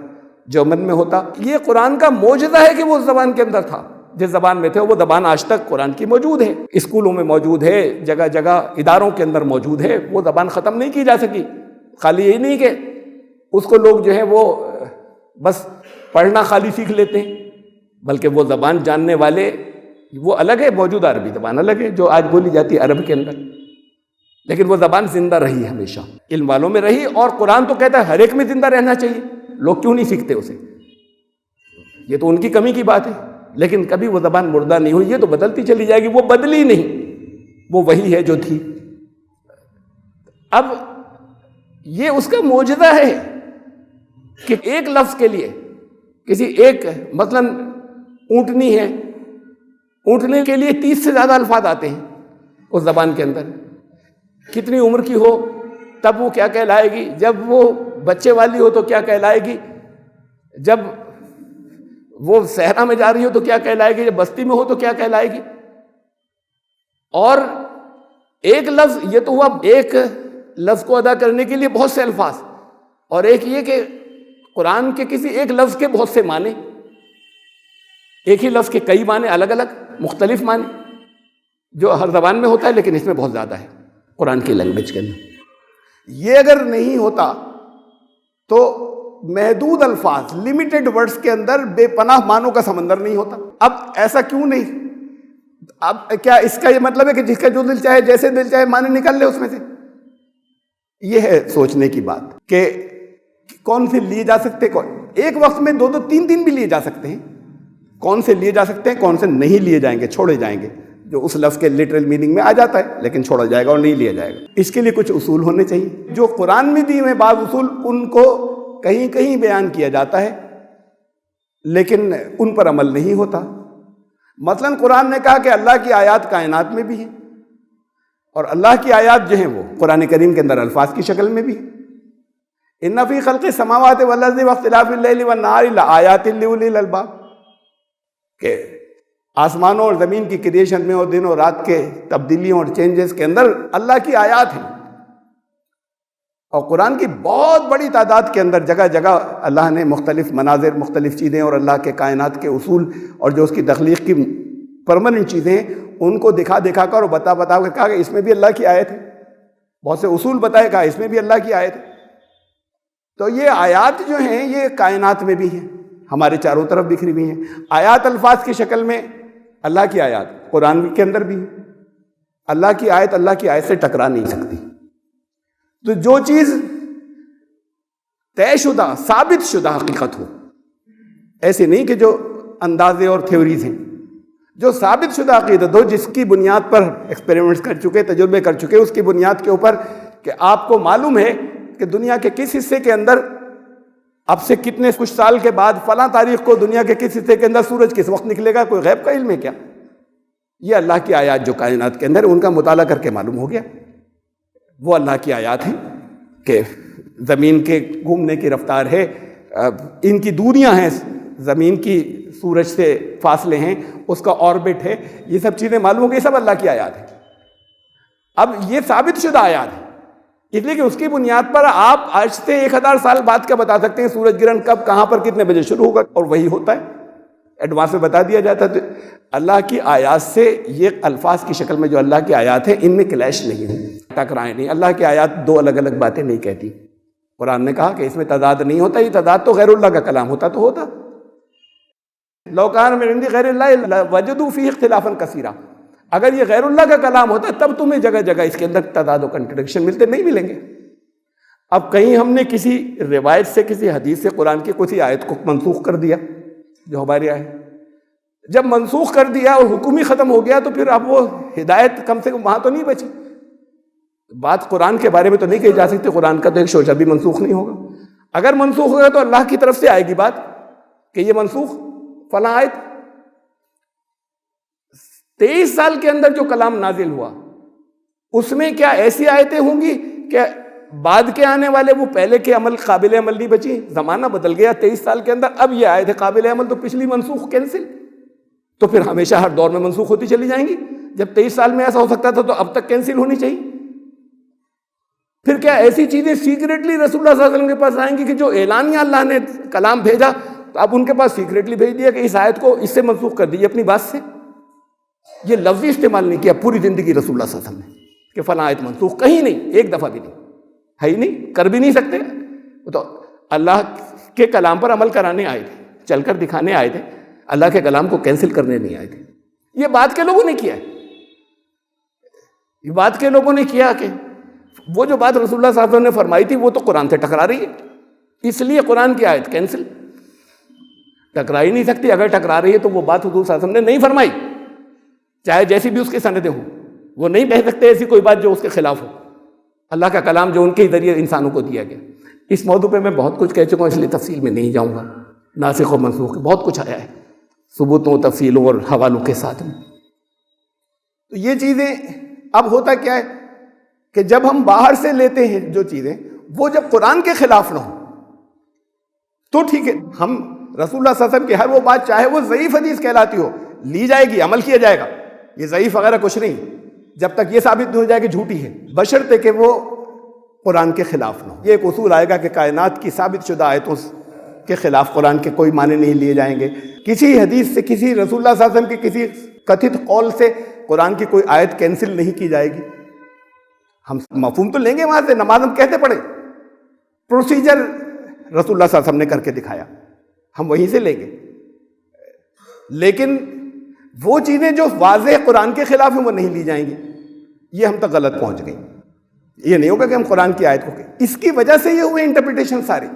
جرمن میں ہوتا۔ یہ قرآن کا معجزہ ہے کہ وہ اس زبان کے اندر تھا، جس زبان میں تھے وہ زبان آج تک قرآن کی موجود ہے، اسکولوں میں موجود ہے، جگہ جگہ اداروں کے اندر موجود ہے۔ وہ زبان ختم نہیں کی جا سکی۔ خالی یہی نہیں کہ اس کو لوگ جو ہے وہ بس پڑھنا خالی سیکھ لیتے ہیں، بلکہ وہ زبان جاننے والے وہ الگ ہے، موجودہ عربی زبان الگ ہے جو آج بولی جاتی ہے عرب کے اندر، لیکن وہ زبان زندہ رہی، ہمیشہ علم والوں میں رہی، اور قرآن تو کہتا ہے ہر ایک میں زندہ رہنا چاہیے۔ لوگ کیوں نہیں سیکھتے اسے؟ یہ تو ان کی کمی کی بات ہے، لیکن کبھی وہ زبان مردہ نہیں ہوئی، یہ تو بدلتی چلی جائے گی، وہ بدلی نہیں، وہ وہی ہے جو تھی۔ اب یہ اس کا معجزہ ہے کہ ایک لفظ کے لیے کسی ایک، مثلاً اونٹنی ہے، اونٹنے کے لیے 30 سے زیادہ الفاظ آتے ہیں اس زبان کے اندر۔ کتنی عمر کی ہو تب وہ کیا کہلائے گی، جب وہ بچے والی ہو تو کیا کہلائے گی، جب وہ صحرا میں جا رہی ہو تو کیا کہلائے گی، جب بستی میں ہو تو کیا کہلائے گی۔ اور ایک لفظ، یہ تو ہوا ایک لفظ کو ادا کرنے کے لیے بہت سے الفاظ، اور ایک یہ کہ قرآن کے کسی ایک لفظ کے بہت سے معنی، ایک ہی لفظ کے کئی معنی، الگ الگ مختلف معنی، جو ہر زبان میں ہوتا ہے لیکن اس میں بہت زیادہ ہے قرآن کی لینگویج کے اندر۔ یہ اگر نہیں ہوتا تو محدود الفاظ، لمیٹڈ ورڈز کے اندر بے پناہ معنوں کا سمندر نہیں ہوتا۔ اب ایسا کیوں نہیں؟ اب کیا اس کا یہ مطلب ہے کہ جس کا جو دل چاہے، جیسے دل چاہے معنی نکال لے اس میں سے؟ یہ ہے سوچنے کی بات کہ کون سے لیے جا سکتے، کون ایک وقت میں 2 3 بھی لیے جا سکتے ہیں، کون سے لیے جا سکتے ہیں، کون سے نہیں لیے جائیں گے، چھوڑے جائیں گے، جو اس لفظ کے لٹرل میننگ میں آ جاتا ہے لیکن چھوڑا جائے گا اور نہیں لیا جائے گا۔ اس کے لیے کچھ اصول ہونے چاہیے، جو قرآن میں دیے ہوئے بعض اصول، ان کو کہیں کہیں بیان کیا جاتا ہے لیکن ان پر عمل نہیں ہوتا۔ مثلاً قرآن نے کہا کہ اللہ کی آیات کائنات میں بھی ہیں، اور اللہ کی آیات جو ہیں وہ قرآن کریم کے اندر الفاظ کی شکل میں بھی ہیں۔ ان فی خلق السماوات والارض واختلاف اللیل والنہار لآیات لأولی الالباب، کہ آسمانوں اور زمین کی کریشن میں اور دن اور رات کے تبدیلیوں اور چینجز کے اندر اللہ کی آیات ہیں، اور قرآن کی بہت بڑی تعداد کے اندر جگہ جگہ اللہ نے مختلف مناظر، مختلف چیزیں اور اللہ کے کائنات کے اصول اور جو اس کی تخلیق کی پرماننٹ چیزیں ہیں ان کو دکھا دکھا کر اور بتا کر کہا کہ اس میں بھی اللہ کی آیت ہے. بہت سے اصول بتائے، کہا اس میں بھی اللہ کی آیت ہے. تو یہ آیات جو ہیں یہ کائنات میں بھی ہیں، ہمارے چاروں طرف بکھری ہوئی ہیں. آیات الفاظ کی شکل میں اللہ کی آیات قرآن کے اندر بھی ہیں. اللہ کی آیت سے ٹکرا نہیں سکتی. تو جو چیز طے شدہ، ثابت شدہ حقیقت ہو، ایسے نہیں کہ جو اندازے اور تھیوریز ہیں، جو ثابت شدہ عقیدت ہو، جس کی بنیاد پر ایکسپیریمنٹس کر چکے، تجربے کر چکے، اس کی بنیاد کے اوپر کہ آپ کو معلوم ہے کہ دنیا کے کس حصے کے اندر اب سے کتنے کچھ سال کے بعد فلاں تاریخ کو دنیا کے کس حصے کے اندر سورج کس وقت نکلے گا، کوئی غیب کا علم ہے کیا؟ یہ اللہ کی آیات جو کائنات کے اندر ان کا مطالعہ کر کے معلوم ہو گیا. وہ اللہ کی آیات ہیں کہ زمین کے گھومنے کی رفتار ہے، ان کی دوریاں ہیں، زمین کی سورج سے فاصلے ہیں، اس کا آربٹ ہے، یہ سب چیزیں معلوم ہو گئی، سب اللہ کی آیات ہیں. اب یہ ثابت شدہ آیات ہیں، اس لیے کہ اس کی بنیاد پر آپ آج سے 1000 سال بعد کا بتا سکتے ہیں سورج گرہن کب، کہاں پر، کتنے بجے شروع ہوگا، اور وہی ہوتا ہے، ایڈوانس میں بتا دیا جاتا ہے. اللہ کی آیات سے یہ الفاظ کی شکل میں جو اللہ کی آیات ہیں ان میں کلیش نہیں ہے، ٹکرائیں نہیں. اللہ کی آیات دو الگ الگ باتیں نہیں کہتی. قرآن نے کہا کہ اس میں تضاد نہیں ہوتا، یہ تضاد تو غیر اللہ کا کلام ہوتا تو ہوتا. لو کان من عند غیر اللہ لوجدوا فیہ اختلافا کثیرا، اگر یہ غیر اللہ کا کلام ہوتا تب تمہیں جگہ جگہ اس کے اندر تضاد و کنٹرڈکشن ملتے، نہیں ملیں گے. اب کہیں ہم نے کسی روایت سے، کسی حدیث سے قرآن کی کسی آیت کو منسوخ کر دیا جو ہمارے یہاں ہے. جب منسوخ کر دیا اور حکم ہی ختم ہو گیا تو پھر اب وہ ہدایت کم سے کم وہاں تو نہیں بچی. بات قرآن کے بارے میں تو نہیں کہی جا سکتی، قرآن کا تو ایک شعبہ بھی منسوخ نہیں ہوگا. اگر منسوخ ہوگا تو اللہ کی طرف سے آئے گی بات کہ یہ منسوخ فلاں آیت. 23 سال کے اندر جو کلام نازل ہوا اس میں کیا ایسی آیتیں ہوں گی کہ بعد کے آنے والے وہ پہلے کے عمل قابل عمل نہیں بچی؟ زمانہ بدل گیا 23 سال کے اندر، اب یہ آیت ہے قابل عمل تو پچھلی منسوخ کینسل، تو پھر ہمیشہ ہر دور میں منسوخ ہوتی چلی جائیں گی. جب 23 سال میں ایسا ہو سکتا تھا تو اب تک کینسل ہونی چاہیے. پھر کیا ایسی چیزیں سیکریٹلی رسول اللہ صلی اللہ علیہ وسلم کے پاس آئیں گی کہ جو اعلانیہ اللہ نے کلام بھیجا تو اب ان کے پاس سیکریٹلی بھیج دیا کہ اس آیت کو اس سے منسوخ کر دیجیے اپنی بات سے؟ یہ لفظی استعمال نہیں کیا پوری زندگی رسول اللہ صلی اللہ علیہ وسلم نے کہ فلاں آیت منسوخ، کہیں نہیں، ایک دفعہ بھی نہیں، ہے ہی نہیں، کر بھی نہیں سکتے. تو اللہ کے کلام پر عمل کرانے آئے تھے، چل کر دکھانے آئے تھے، اللہ کے کلام کو کینسل کرنے نہیں آئے تھے. یہ بات کے لوگوں نے کیا ہے، یہ بات کے لوگوں نے کیا کہ وہ جو بات رسول اللہ صلی اللہ علیہ وسلم نے فرمائی تھی وہ تو قرآن سے ٹکرا رہی ہے، اس لیے قرآن کی آیت کینسل. ٹکرا ہی نہیں سکتی. اگر ٹکرا رہی ہے تو وہ بات حضور صلی اللہ علیہ وسلم نے نہیں فرمائی، چاہے جیسی بھی اس کی سندیں ہوں. وہ نہیں کہہ سکتے ایسی کوئی بات جو اس کے خلاف ہو. اللہ کا کلام جو ان کے ذریعے انسانوں کو دیا گیا. اس موضوع پہ میں بہت کچھ کہہ چکا ہوں، اس لیے تفصیل میں نہیں جاؤں گا. ناسخ و منسوخ بہت کچھ آیا ہے ثبوتوں، تفصیلوں اور حوالوں کے ساتھ میں. تو یہ چیزیں اب ہوتا کیا ہے کہ جب ہم باہر سے لیتے ہیں جو چیزیں، وہ جب قرآن کے خلاف نہ ہو تو ٹھیک ہے، ہم رسول اللہ صلی اللہ علیہ وسلم کی ہر وہ بات چاہے وہ ضعیف حدیث کہلاتی ہو لی جائے گی، عمل کیا جائے گا. یہ ضعیف وغیرہ کچھ نہیں جب تک یہ ثابت نہیں ہو جائے کہ جھوٹی ہے، بشرطے کہ وہ قرآن کے خلاف نہ ہو. یہ ایک اصول آئے گا کہ کائنات کی ثابت شدہ آیتوں کے خلاف قرآن کے کوئی معنی نہیں لیے جائیں گے. کسی حدیث سے، کسی رسول اللہ صلی اللہ علیہ وسلم کے کسی کتھت قول سے قرآن کی کوئی آیت کینسل نہیں کی جائے گی. ہم مفہوم تو لیں گے وہاں سے، نماز ہم کہتے پڑھیں، پروسیجر رسول اللہ صلی اللہ علیہ وسلم نے کر کے دکھایا، ہم وہیں سے لیں گے. لیکن وہ چیزیں جو واضح قرآن کے خلاف ہیں وہ نہیں لی جائیں گی. یہ ہم تک غلط پہنچ گئی. یہ نہیں ہوگا کہ ہم قرآن کی آیت کو کہ اس کی وجہ سے یہ ہوئے انٹرپریٹیشن ساری.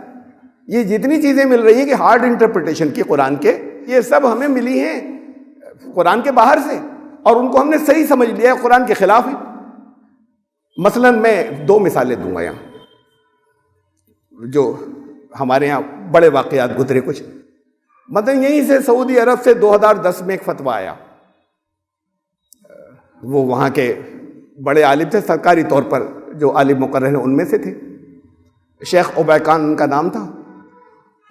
یہ جتنی چیزیں مل رہی ہیں کہ ہارڈ انٹرپریٹیشن کی قرآن کے، یہ سب ہمیں ملی ہیں قرآن کے باہر سے، اور ان کو ہم نے صحیح سمجھ لیا ہے، قرآن کے خلاف ہے. مثلا میں 2 مثالیں دوں گا یہاں جو ہمارے یہاں بڑے واقعات گزرے کچھ. مثلا یہیں سے سعودی عرب سے 2010 میں ایک فتویٰ آیا، وہ وہاں کے بڑے عالم تھے، سرکاری طور پر جو عالم مقرر ہیں ان میں سے تھے، شیخ عبیقان ان کا نام تھا.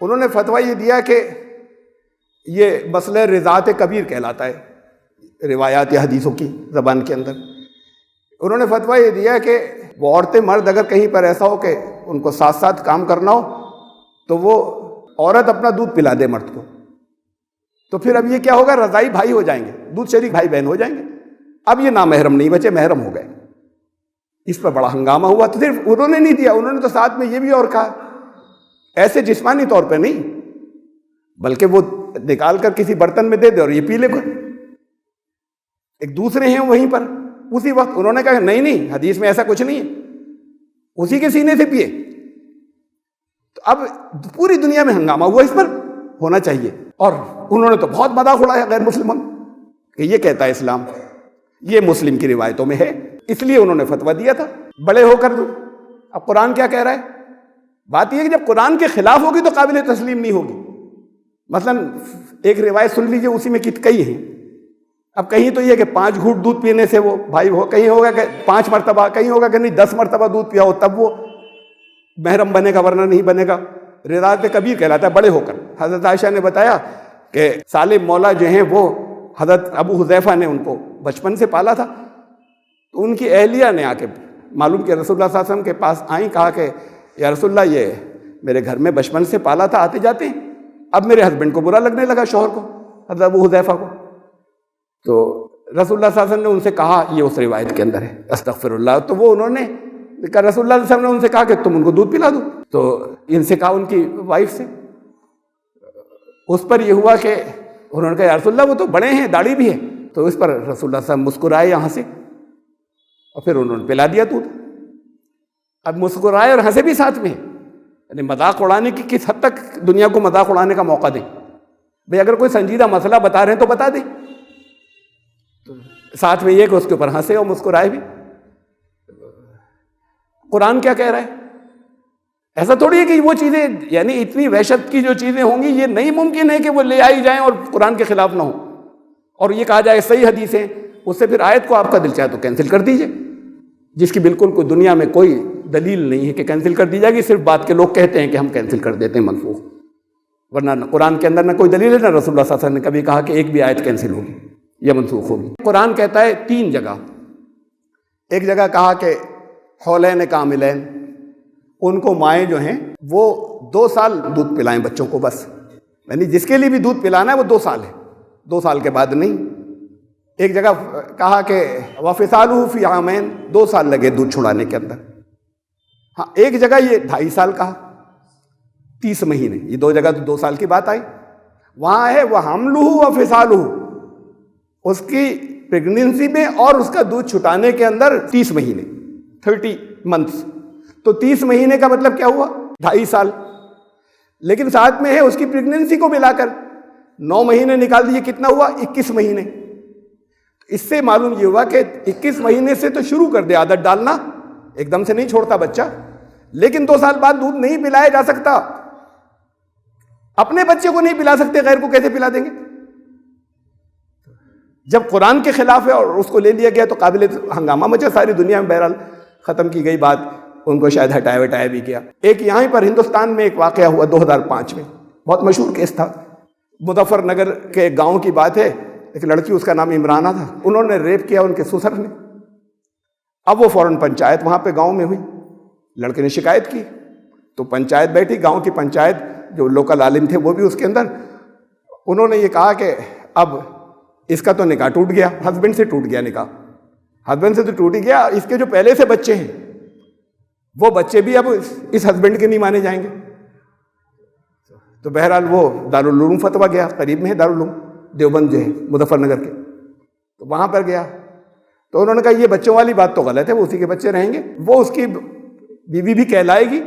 انہوں نے فتویٰ یہ دیا کہ یہ مسئلہ رضاعت کبیر کہلاتا ہے روایات یا حدیثوں کی زبان کے اندر. انہوں نے فتویٰ یہ دیا کہ وہ عورتیں، مرد اگر کہیں پر ایسا ہو کہ ان کو ساتھ ساتھ کام کرنا ہو تو وہ عورت اپنا دودھ پلا دے مرد کو، تو پھر اب یہ کیا ہوگا، رضائی بھائی ہو جائیں گے، دودھ شریک بھائی بہن ہو جائیں گے. اب یہ نامحرم نہیں بچے، محرم ہو گئے. اس پر بڑا ہنگامہ ہوا. تو صرف انہوں نے نہیں دیا، انہوں نے تو ساتھ میں یہ بھی اور کہا، ایسے جسمانی طور پہ نہیں بلکہ وہ نکال کر کسی برتن میں دے دے اور یہ پی لے. ایک دوسرے ہیں وہیں پر اسی وقت انہوں نے کہا نہیں حدیث میں ایسا کچھ نہیں ہے، اسی کے سینے سے پیے. تو اب پوری دنیا میں ہنگامہ ہوا، اس پر ہونا چاہیے. اور انہوں نے تو بہت مذاق اڑایا غیر مسلموں کہ یہ کہتا ہے اسلام، یہ مسلم کی روایتوں میں ہے، اس لیے انہوں نے فتویٰ دیا تھا بڑے ہو کر. اب قرآن کیا کہہ رہا ہے؟ بات یہ ہے کہ جب قرآن کے خلاف ہوگی تو قابل تسلیم نہیں ہوگی. مثلا ایک روایت سن لیجئے، اسی میں کئی ہیں. اب کہیں تو یہ کہ 5 گھونٹ دودھ پینے سے وہ بھائی ہو، کہیں ہوگا کہ 5 مرتبہ، کہیں ہوگا کہ نہیں 10 مرتبہ دودھ پیا ہو تب وہ محرم بنے گا ورنہ نہیں بنے گا. روایت کبیر کہلاتا ہے بڑے ہو کر. حضرت عائشہ نے بتایا کہ سالم مولا جو ہیں وہ حضرت ابو حذیفہ نے ان کو بچپن سے پالا تھا. تو ان کی اہلیہ نے آ کے معلوم کہ رسول اللہ صلی اللہ علیہ وسلم کے پاس آئیں، کہا کہ یا رسول اللہ یہ میرے گھر میں بچپن سے پالا تھا، آتے جاتے ہیں، اب میرے ہسبینڈ کو برا لگنے لگا، شوہر کو، حضرت ابو حذیفہ کو. تو رسول اللہ صلی اللہ علیہ وسلم نے ان سے کہا، یہ اس روایت کے اندر ہے، استغفر اللہ. تو وہ انہوں نے کہا، رسول اللہ صلی اللہ علیہ وسلم نے ان سے کہا کہ تم ان کو دودھ پلا دو. تو ان سے کہا ان کی وائف سے. اس پر یہ ہوا کہ انہوں نے کہا یا رسول اللہ وہ تو بڑے ہیں، داڑھی بھی ہے. تو اس پر رسول اللہ صلی اللہ علیہ وسلم مسکرائے یہاں سے اور پھر انہوں نے پلا دیا دودھ. اب مسکرائے اور ہنسے بھی ساتھ میں، یعنی مذاق اڑانے کی کس حد تک دنیا کو مذاق اڑانے کا موقع دیں. بھئی اگر کوئی سنجیدہ مسئلہ بتا رہے ہیں تو بتا دیں، ساتھ میں یہ کہ اس کے اوپر ہنسے اور مسکرائے بھی. قرآن کیا کہہ رہا ہے؟ ایسا تھوڑی ہے کہ وہ چیزیں، یعنی اتنی وحشت کی جو چیزیں ہوں گی یہ نہیں ممکن ہے کہ وہ لے آئی جائیں اور قرآن کے خلاف نہ ہوں اور یہ کہا جائے صحیح حدیث ہے. اس سے پھر آیت کو آپ کا دل چاہے تو کینسل کر دیجئے، جس کی بالکل کوئی دنیا میں کوئی دلیل نہیں ہے کہ کینسل کر دی جائے گی. صرف بات کے لوگ کہتے ہیں کہ ہم کینسل کر دیتے ہیں، منسوخ، ورنہ قرآن کے اندر نہ کوئی دلیل ہے، نہ رسول اللہ صلی اللہ علیہ وسلم نے کبھی کہا کہ ایک بھی آیت کینسل ہوگی یا منسوخ ہوگی. قرآن کہتا ہے 3 جگہ. ایک جگہ کہا کہ حولین کاملین، ان کو مائیں جو ہیں وہ 2 سال دودھ پلائیں بچوں کو، بس، یعنی جس کے لیے بھی دودھ پلانا ہے وہ 2 سال ہے، 2 سال کے بعد نہیں. ایک جگہ کہا کہ وَفِصَالُهُ فِي عَامَيْنِ، 2 سال لگے دودھ چھڑانے کے اندر. ہاں ایک جگہ یہ 2.5 سال کہا، 30 مہینے. یہ 2 جگہ تو 2 سال کی بات آئی. وہاں ہے وَحَمْلُهُ وَفِصَالُهُ، اس کی پریگننسی میں اور اس کا دودھ چھٹانے کے اندر 30 مہینے، 30 منتھس. تو 30 مہینے کا مطلب کیا ہوا؟ 2.5 سال. لیکن ساتھ میں ہے اس کی پریگننسی کو ملا کر 9 مہینے نکال دیجیے، کتنا ہوا؟ 21 مہینے. اس سے معلوم یہ ہوا کہ 21 مہینے سے تو شروع کر دے عادت ڈالنا، ایک دم سے نہیں چھوڑتا بچہ، لیکن 2 سال بعد دودھ نہیں پلایا جا سکتا. اپنے بچے کو نہیں پلا سکتے، غیر کو کیسے پلا دیں گے؟ جب قرآن کے خلاف ہے اور اس کو لے لیا گیا تو قابل ہنگامہ مچا ساری دنیا میں. بہرحال ختم کی گئی بات، ان کو شاید ہٹایا وٹایا بھی کیا. ایک یہاں پر ہندوستان میں ایک واقعہ ہوا 2005 میں، بہت مشہور کیس تھا. مظفر نگر کے گاؤں کی بات ہے. ایک لڑکی، اس کا نام عمرانہ تھا، انہوں نے ریپ کیا ان کے سسر نے. اب وہ فوراً پنچایت وہاں پہ گاؤں میں ہوئی، لڑکے نے شکایت کی تو پنچایت بیٹھی، گاؤں کی پنچایت، جو لوکل عالم تھے وہ بھی اس کے اندر. انہوں نے یہ کہا کہ اب اس کا تو نکاح ٹوٹ گیا، ہسبینڈ سے ٹوٹ گیا نکاح، ہسبینڈ سے تو ٹوٹ ہی گیا، اس کے جو پہلے سے بچے ہیں وہ بچے بھی اب اس ہسبینڈ کے نہیں مانے جائیں گے. تو بہرحال وہ دارالعلوم فتویٰ گیا، قریب میں ہے دارالعلوم دیوبند جو ہے مظفر نگر کے، تو وہاں پر گیا. تو انہوں نے کہا یہ بچوں والی بات تو غلط ہے، وہ اسی کے بچے رہیں گے، وہ اس کی بیوی بھی کہلائے گی.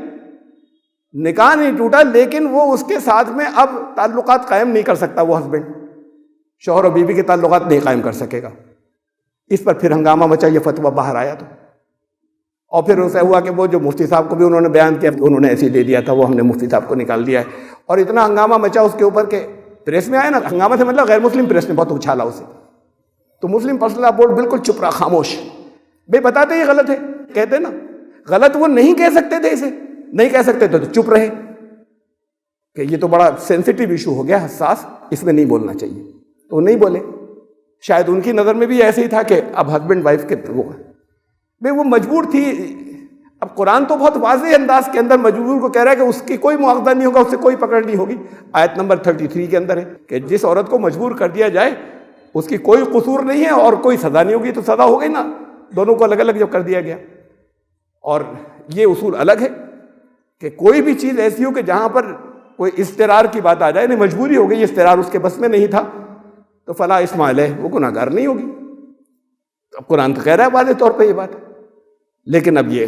نکاح نہیں ٹوٹا لیکن وہ اس کے ساتھ میں اب تعلقات قائم نہیں کر سکتا، وہ ہسبینڈ شوہر اور بیوی کے تعلقات نہیں قائم کر سکے گا. اس پر پھر ہنگامہ مچا، یہ فتویٰ باہر آیا. تو اور پھر اسے ہوا کہ وہ جو مفتی صاحب کو بھی انہوں نے بیان کیا، انہوں نے ایسے ہی دے دیا تھا، وہ ہم نے مفتی صاحب کو نکال دیا ہے. اور اتنا ہنگامہ مچا اس کے اوپر کہ پریس میں آیا نا، ہنگامہ سے مطلب غیر مسلم پریس نے بہت اچھالا اسے. تو مسلم پرسنل لاء بورڈ بالکل چپ رہا، خاموش. بھائی بتاتے یہ غلط ہے، کہتے نا غلط، وہ نہیں کہہ سکتے تھے، اسے نہیں کہہ سکتے تھے تو چپ رہے کہ یہ تو بڑا سینسٹیو ایشو ہو گیا، حساس، اس میں نہیں بولنا چاہیے. تو وہ نہیں بولے. شاید ان کی نظر میں بھی ایسے ہی تھا کہ اب ہسبینڈ وائف کے وہ مجبور تھی. اب قرآن تو بہت واضح انداز کے اندر مجبور کو کہہ رہا ہے کہ اس کی کوئی مواخذہ نہیں ہوگا، اس سے کوئی پکڑ نہیں ہوگی۔ آیت نمبر 33 کے اندر ہے کہ جس عورت کو مجبور کر دیا جائے اس کی کوئی قصور نہیں ہے اور کوئی سزا نہیں ہوگی، تو سزا ہو گئی نا، دونوں کو الگ الگ جب کر دیا گیا۔ اور یہ اصول الگ ہے کہ کوئی بھی چیز ایسی ہو کہ جہاں پر کوئی استرار کی بات آ جائے، نہیں مجبوری ہو گئی، استرار اس کے بس میں نہیں تھا، تو فلا اسم علیہ، وہ گناہ گار نہیں ہوگی۔ اب قرآن تو کہہ رہا ہے واضح طور پہ یہ بات، لیکن اب یہ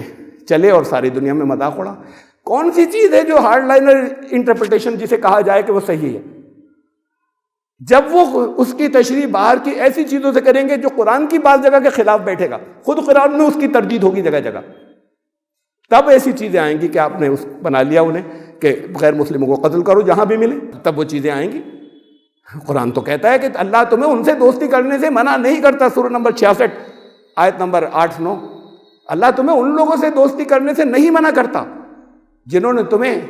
چلے اور ساری دنیا میں مذاق اڑا۔ کون سی چیز ہے جو ہارڈ لائنر انٹرپریٹیشن جسے کہا جائے کہ وہ صحیح ہے؟ جب وہ اس کی تشریح باہر کی ایسی چیزوں سے کریں گے جو قرآن کی بعض جگہ کے خلاف بیٹھے گا، خود قرآن میں اس کی تردید ہوگی جگہ جگہ، تب ایسی چیزیں آئیں گی کہ آپ نے اس بنا لیا انہیں کہ غیر مسلموں کو قتل کرو جہاں بھی ملے، تب وہ چیزیں آئیں گی۔ قرآن تو کہتا ہے کہ اللہ تمہیں ان سے دوستی کرنے سے منع نہیں کرتا، سورہ نمبر 66 آیت نمبر 8-9، اللہ تمہیں ان لوگوں سے دوستی کرنے سے نہیں منع کرتا جنہوں نے تمہیں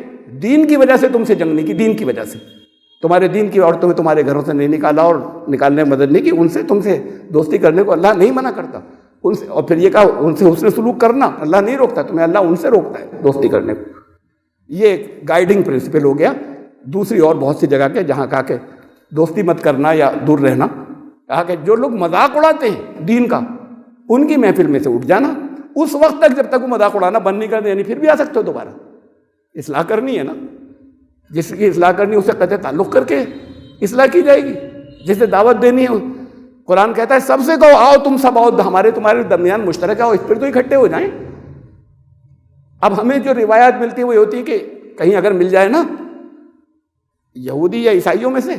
دین کی وجہ سے تم سے جنگ نہیں کی، دین کی وجہ سے تمہارے دین کی عورتوں میں تمہارے گھروں سے نہیں نکالا اور نکالنے میں مدد نہیں کی، ان سے تم سے دوستی کرنے کو اللہ نہیں منع کرتا ان سے۔ اور پھر یہ کہا ان سے حسن سلوک کرنا اللہ نہیں روکتا تمہیں، اللہ ان سے روکتا ہے دوستی کرنے کو۔ یہ ایک گائیڈنگ پرنسپل ہو گیا۔ دوسری اور بہت سی جگہ کے جہاں کہا کہ دوستی مت کرنا یا دور رہنا، کہا کہ جو لوگ مذاق اڑاتے ہیں دین کا ان کی محفل میں سے اٹھ جانا، اس وقت تک جب تک وہ مذاق اڑانا بند نہیں کرتے، یعنی پھر بھی آ سکتے ہو دوبارہ، اصلاح کرنی ہے نا، جس کی اصلاح کرنی اسے قطع تعلق کر کے اصلاح کی جائے گی، جسے دعوت دینی ہے۔ قرآن کہتا ہے سب سے کہو آؤ تم سب آؤ، ہمارے تمہارے درمیان مشترک ہے، اور اس پر تو اکٹھے ہو جائیں۔ اب ہمیں جو روایات ملتی ہے وہ یہ ہوتی ہے کہ کہیں اگر مل جائے نا یہودی یا عیسائیوں میں سے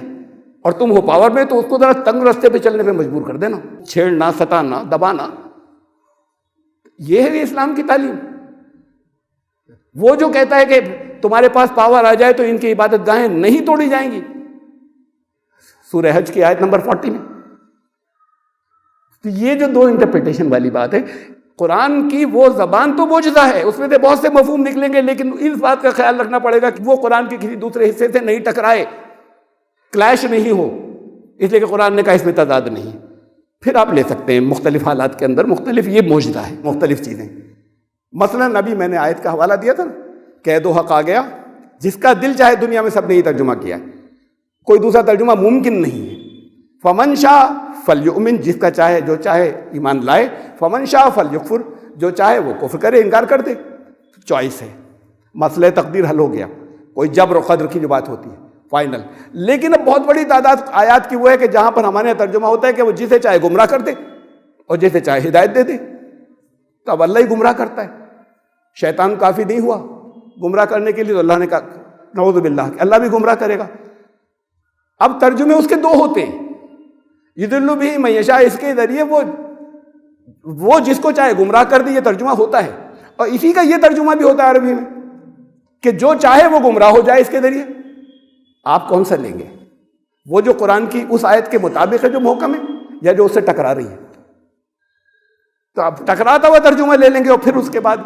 اور تم ہو پاور میں، تو اس کو ذرا تنگ رستے پہ چلنے پہ مجبور کر دینا، چھیڑنا، ستانا، دبانا۔ یہ ہے اسلام کی تعلیم۔ وہ جو کہتا ہے کہ تمہارے پاس پاور آ جائے تو ان کی عبادت گاہیں نہیں توڑی جائیں گی، سورہ حج کی آیت نمبر 40 میں۔ تو یہ جو دو انٹرپریٹیشن والی بات ہے، قرآن کی وہ زبان تو موجزہ ہے، اس میں سے بہت سے مفہوم نکلیں گے، لیکن اس بات کا خیال رکھنا پڑے گا کہ وہ قرآن کے کسی دوسرے حصے سے نہیں ٹکرائے، کلیش نہیں ہو، اس لیے کہ قرآن نے کہا اس میں تضاد نہیں۔ پھر آپ لے سکتے ہیں مختلف حالات کے اندر مختلف، یہ موجودہ ہے مختلف چیزیں۔ مثلا ابھی میں نے آیت کا حوالہ دیا تھا نا، قید و حق آ گیا، جس کا دل چاہے دنیا میں سب نے یہ ترجمہ کیا ہے، کوئی دوسرا ترجمہ ممکن نہیں ہے۔ فمن شاء فلیؤمن، جس کا چاہے جو چاہے ایمان لائے، فمن شاء فلیکفر، جو چاہے وہ کفر کرے، انکار کر دے، چوائس ہے۔ مسئلہ تقدیر حل ہو گیا، کوئی جبر و قدر کی جو بات ہوتی ہے فائنل۔ لیکن اب بہت بڑی تعداد آیات کی وہ ہے کہ جہاں پر ہمارے یہاں ترجمہ ہوتا ہے کہ وہ جسے چاہے گمراہ کر دے اور جسے چاہے ہدایت دے دے، تو اب اللہ ہی گمراہ کرتا ہے، شیطان کافی نہیں ہوا گمراہ کرنے کے لیے، تو اللہ نے کہا نعوذ باللہ کہ اللہ بھی گمراہ کرے گا۔ اب ترجمے اس کے دو ہوتے ہیں، یضل بہ من یشاء، اس کے ذریعے وہ جس کو چاہے گمراہ کر دے، یہ ترجمہ ہوتا ہے، اور اسی کا یہ ترجمہ بھی ہوتا ہے عربی میں کہ جو چاہے وہ گمراہ ہو جائے اس کے ذریعے۔ آپ کون سا لیں گے؟ وہ جو قرآن کی اس آیت کے مطابق ہے جو محکم ہے، یا جو اس سے ٹکرا رہی ہے؟ تو اب ٹکراتا ہوا ترجمہ لے لیں گے، اور پھر اس کے بعد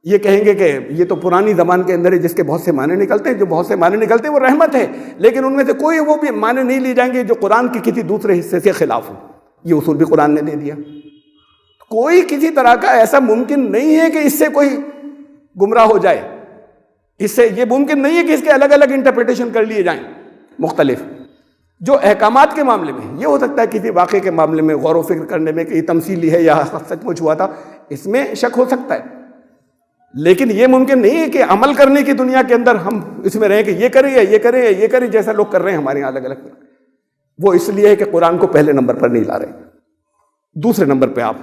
یہ کہیں گے کہ یہ تو پرانی زبان کے اندر ہے جس کے بہت سے معنی نکلتے ہیں، جو بہت سے معنی نکلتے ہیں وہ رحمت ہے، لیکن ان میں سے کوئی وہ بھی معنی نہیں لیے جائیں گے جو قرآن کے کسی دوسرے حصے سے خلاف ہو۔ یہ اصول بھی قرآن نے دے دیا۔ کوئی کسی طرح کا ایسا ممکن نہیں ہے کہ اس سے کوئی گمراہ ہو جائے، اس سے یہ ممکن نہیں ہے کہ اس کے الگ الگ انٹرپریٹیشن کر لیے جائیں مختلف۔ جو احکامات کے معاملے میں یہ ہو سکتا ہے کسی واقعے کے معاملے میں غور و فکر کرنے میں کہ یہ تمثیلی ہے یا سچ مچ ہوا تھا، اس میں شک ہو سکتا ہے، لیکن یہ ممکن نہیں ہے کہ عمل کرنے کی دنیا کے اندر ہم اس میں رہیں کہ یہ کریں یا یہ کریں یا یہ کریں، جیسا لوگ کر رہے ہیں ہمارے یہاں الگ الگ۔ وہ اس لیے ہے کہ قرآن کو پہلے نمبر پر نہیں لا رہے، دوسرے نمبر پہ آپ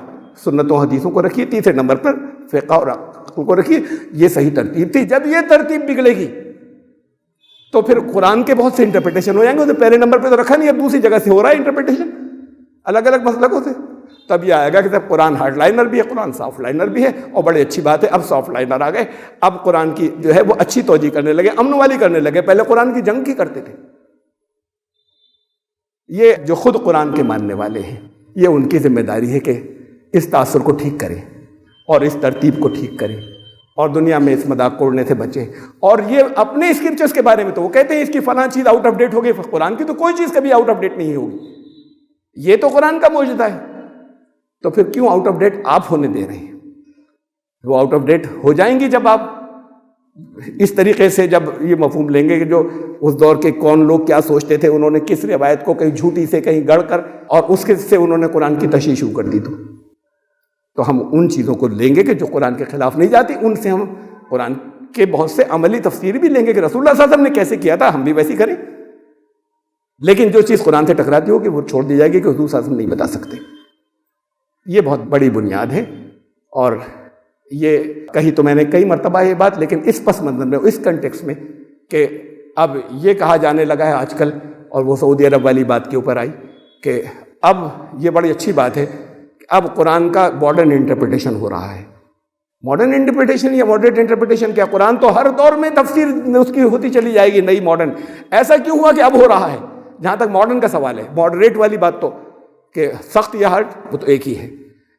سنت و حدیثوں کو رکھیے، تیسرے نمبر پر فقہ اور عقل کو رکھیے۔ یہ صحیح ترتیب تھی۔ جب یہ ترتیب بگڑے گی تو پھر قرآن کے بہت سے انٹرپریٹیشن ہو جائیں گے، تو پہلے نمبر پہ تو رکھا نہیں، اب دوسری جگہ سے ہو رہا ہے انٹرپریٹیشن الگ الگ مسلکوں سے۔ تب یہ آئے گا کہ جب قرآن ہارڈ لائنر بھی ہے، قرآن سافٹ لائنر بھی ہے، اور بڑی اچھی بات ہے اب سافٹ لائنر آ گئے، اب قرآن کی جو ہے وہ اچھی توجہ کرنے لگے، امن والی کرنے لگے، پہلے قرآن کی جنگ کی کرتے تھے۔ یہ جو خود قرآن کے ماننے والے ہیں، یہ ان کی ذمہ داری ہے کہ اس تاثر کو ٹھیک کریں اور اس ترتیب کو ٹھیک کریں، اور دنیا میں اس مذاق کو اڑنے سے بچیں۔ اور یہ اپنے اسکرپچرز کے بارے میں تو وہ کہتے ہیں اس کی فلاں چیز آؤٹ آف ڈیٹ ہو گئی، قرآن کی تو کوئی چیز کبھی آؤٹ آف ڈیٹ نہیں ہوگی، یہ تو قرآن کا معجزہ ہے، تو پھر کیوں آؤٹ آف ڈیٹ آپ ہونے دے رہے ہیں؟ وہ آؤٹ آف ڈیٹ ہو جائیں گی جب آپ اس طریقے سے جب یہ مفہوم لیں گے کہ جو اس دور کے کون لوگ کیا سوچتے تھے، انہوں نے کس روایت کو کہیں جھوٹی سے کہیں گڑھ کر اور اس کے سے انہوں نے قرآن کی تشریح شروع کر دی، تو ہم ان چیزوں کو لیں گے کہ جو قرآن کے خلاف نہیں جاتی، ان سے ہم قرآن کے بہت سے عملی تفسیر بھی لیں گے کہ رسول اللہ صلی اللہ علیہ وسلم نے کیسے کیا تھا، ہم بھی ویسی کریں. لیکن جو چیز قرآن سے ٹکراتی ہوگی وہ چھوڑ دی جائے گی کہ حضور صلی اللہ علیہ وسلم نہیں بتا سکتے. یہ بہت بڑی بنیاد ہے، اور یہ کہی تو میں نے کئی مرتبہ یہ بات، لیکن اس پس منظر میں، اس کنٹیکس میں کہ اب یہ کہا جانے لگا ہے آج کل، اور وہ سعودی عرب والی بات کے اوپر آئی کہ اب یہ بڑی اچھی بات ہے کہ اب قرآن کا ماڈرن انٹرپریٹیشن ہو رہا ہے. ماڈرن انٹرپریٹیشن یا ماڈریٹ انٹرپریٹیشن کیا؟ قرآن تو ہر دور میں تفسیر اس کی ہوتی چلی جائے گی نئی ماڈرن. ایسا کیوں ہوا کہ اب ہو رہا ہے؟ جہاں تک ماڈرن کا سوال ہے، ماڈریٹ والی بات تو کہ سخت یا ہارڈ وہ تو ایک ہی ہے،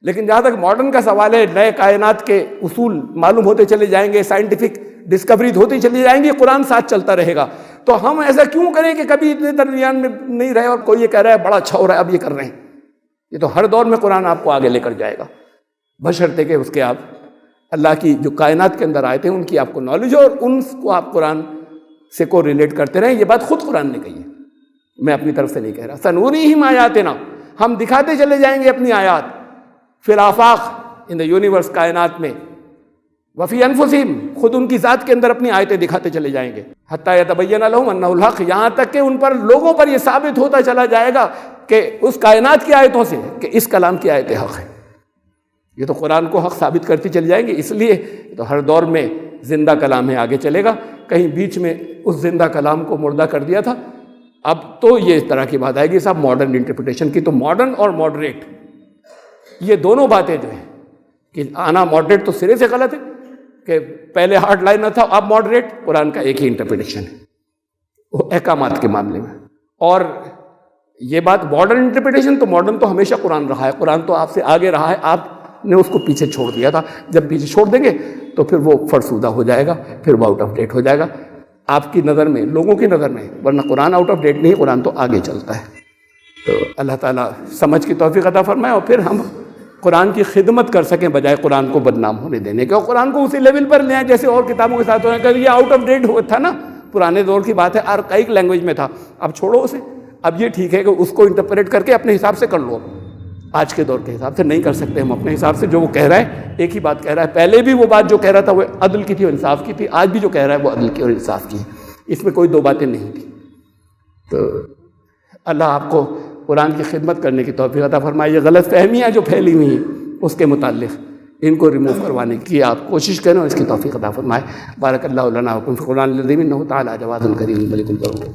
لیکن جہاں تک ماڈرن کا سوال ہے، نئے کائنات کے اصول معلوم ہوتے چلے جائیں گے، سائنٹیفک ڈسکوریز ہوتی چلی جائیں گی، قرآن ساتھ چلتا رہے گا. تو ہم ایسا کیوں کریں کہ کبھی اتنے درمیان میں نہیں رہے اور کوئی یہ کہہ رہا ہے بڑا اچھا ہو رہا ہے اب یہ کر رہے ہیں؟ یہ تو ہر دور میں قرآن آپ کو آگے لے کر جائے گا، بشرطے کہ اس کے آپ اللہ کی جو کائنات کے اندر آئے تھے ان کی آپ کو نالج ہو، اور ان کو آپ قرآن سے کو ریلیٹ کرتے رہیں. یہ بات خود قرآن نے کہی ہے، میں اپنی طرف سے نہیں کہہ رہا. سنوریہم آیاتنا، ہم دکھاتے چلے جائیں گے اپنی آیات، فی الآفاق، ان دا یونیورس، کائنات میں، وفی انفسہم، خود ان کی ذات کے اندر اپنی آیتیں دکھاتے چلے جائیں گے، حتی یتبین لہم انہ الحق، یہاں تک کہ ان پر لوگوں پر یہ ثابت ہوتا چلا جائے گا کہ اس کائنات کی آیتوں سے کہ اس کلام کی آیتیں حق ہے. یہ تو قرآن کو حق ثابت کرتی چلی جائیں گے، اس لیے تو ہر دور میں زندہ کلام ہے، آگے چلے گا. کہیں بیچ میں اس زندہ کلام کو مردہ کر دیا تھا، اب تو یہ اس طرح کی بات آئے گی صاحب ماڈرن انٹرپریٹیشن کی. تو ماڈرن اور ماڈریٹ یہ دونوں باتیں جو ہیں کہ آنا ماڈریٹ تو سرے سے غلط ہے کہ پہلے ہارڈ لائن نہ تھا اب ماڈریٹ. قرآن کا ایک ہی انٹرپریٹیشن ہے وہ احکامات کے معاملے میں. اور یہ بات ماڈرن انٹرپریٹیشن، تو ماڈرن تو ہمیشہ قرآن رہا ہے، قرآن تو آپ سے آگے رہا ہے، آپ نے اس کو پیچھے چھوڑ دیا تھا. جب پیچھے چھوڑ دیں گے تو پھر وہ فرسودہ ہو جائے گا، پھر وہ آؤٹ آف ڈیٹ ہو جائے گا آپ کی نظر میں، لوگوں کی نظر میں. ورنہ قرآن آؤٹ آف ڈیٹ نہیں، قرآن تو آگے چلتا ہے. تو اللہ تعالیٰ سمجھ کی توفیق عطا فرمائے، اور پھر ہم قرآن کی خدمت کر سکیں بجائے قرآن کو بدنام ہونے دینے کے، اور قرآن کو اسی لیول پر لے آئیں جیسے اور کتابوں کے ساتھ ہونے کا. یہ آؤٹ آف ڈیٹ تھا نا، پرانے دور کی بات ہے، آرکائک لینگویج میں تھا، اب چھوڑو اسے. اب یہ ٹھیک ہے کہ اس کو انٹرپریٹ کر کے اپنے حساب سے کر لو. آج کے دور کے حساب سے نہیں کر سکتے ہم اپنے حساب سے. جو وہ کہہ رہا ہے ایک ہی بات کہہ رہا ہے، پہلے بھی وہ بات جو کہہ رہا تھا وہ عدل کی تھی اور انصاف کی تھی، آج بھی جو کہہ رہا ہے وہ عدل کی اور انصاف کی ہے. اس میں کوئی دو باتیں نہیں تھیں. تو اللہ آپ کو قرآن کی خدمت کرنے کی توفیق عطا فرمائے. یہ غلط فہمیاں جو پھیلی ہوئی ہیں اس کے متعلق، ان کو ریموو کروانے کی آپ کوشش کریں اور اس کی توفیق عطا فرمائے. بارک اللہ لنا وفی القرآن العظیم انہ تعالی جواد کریم ملک البر.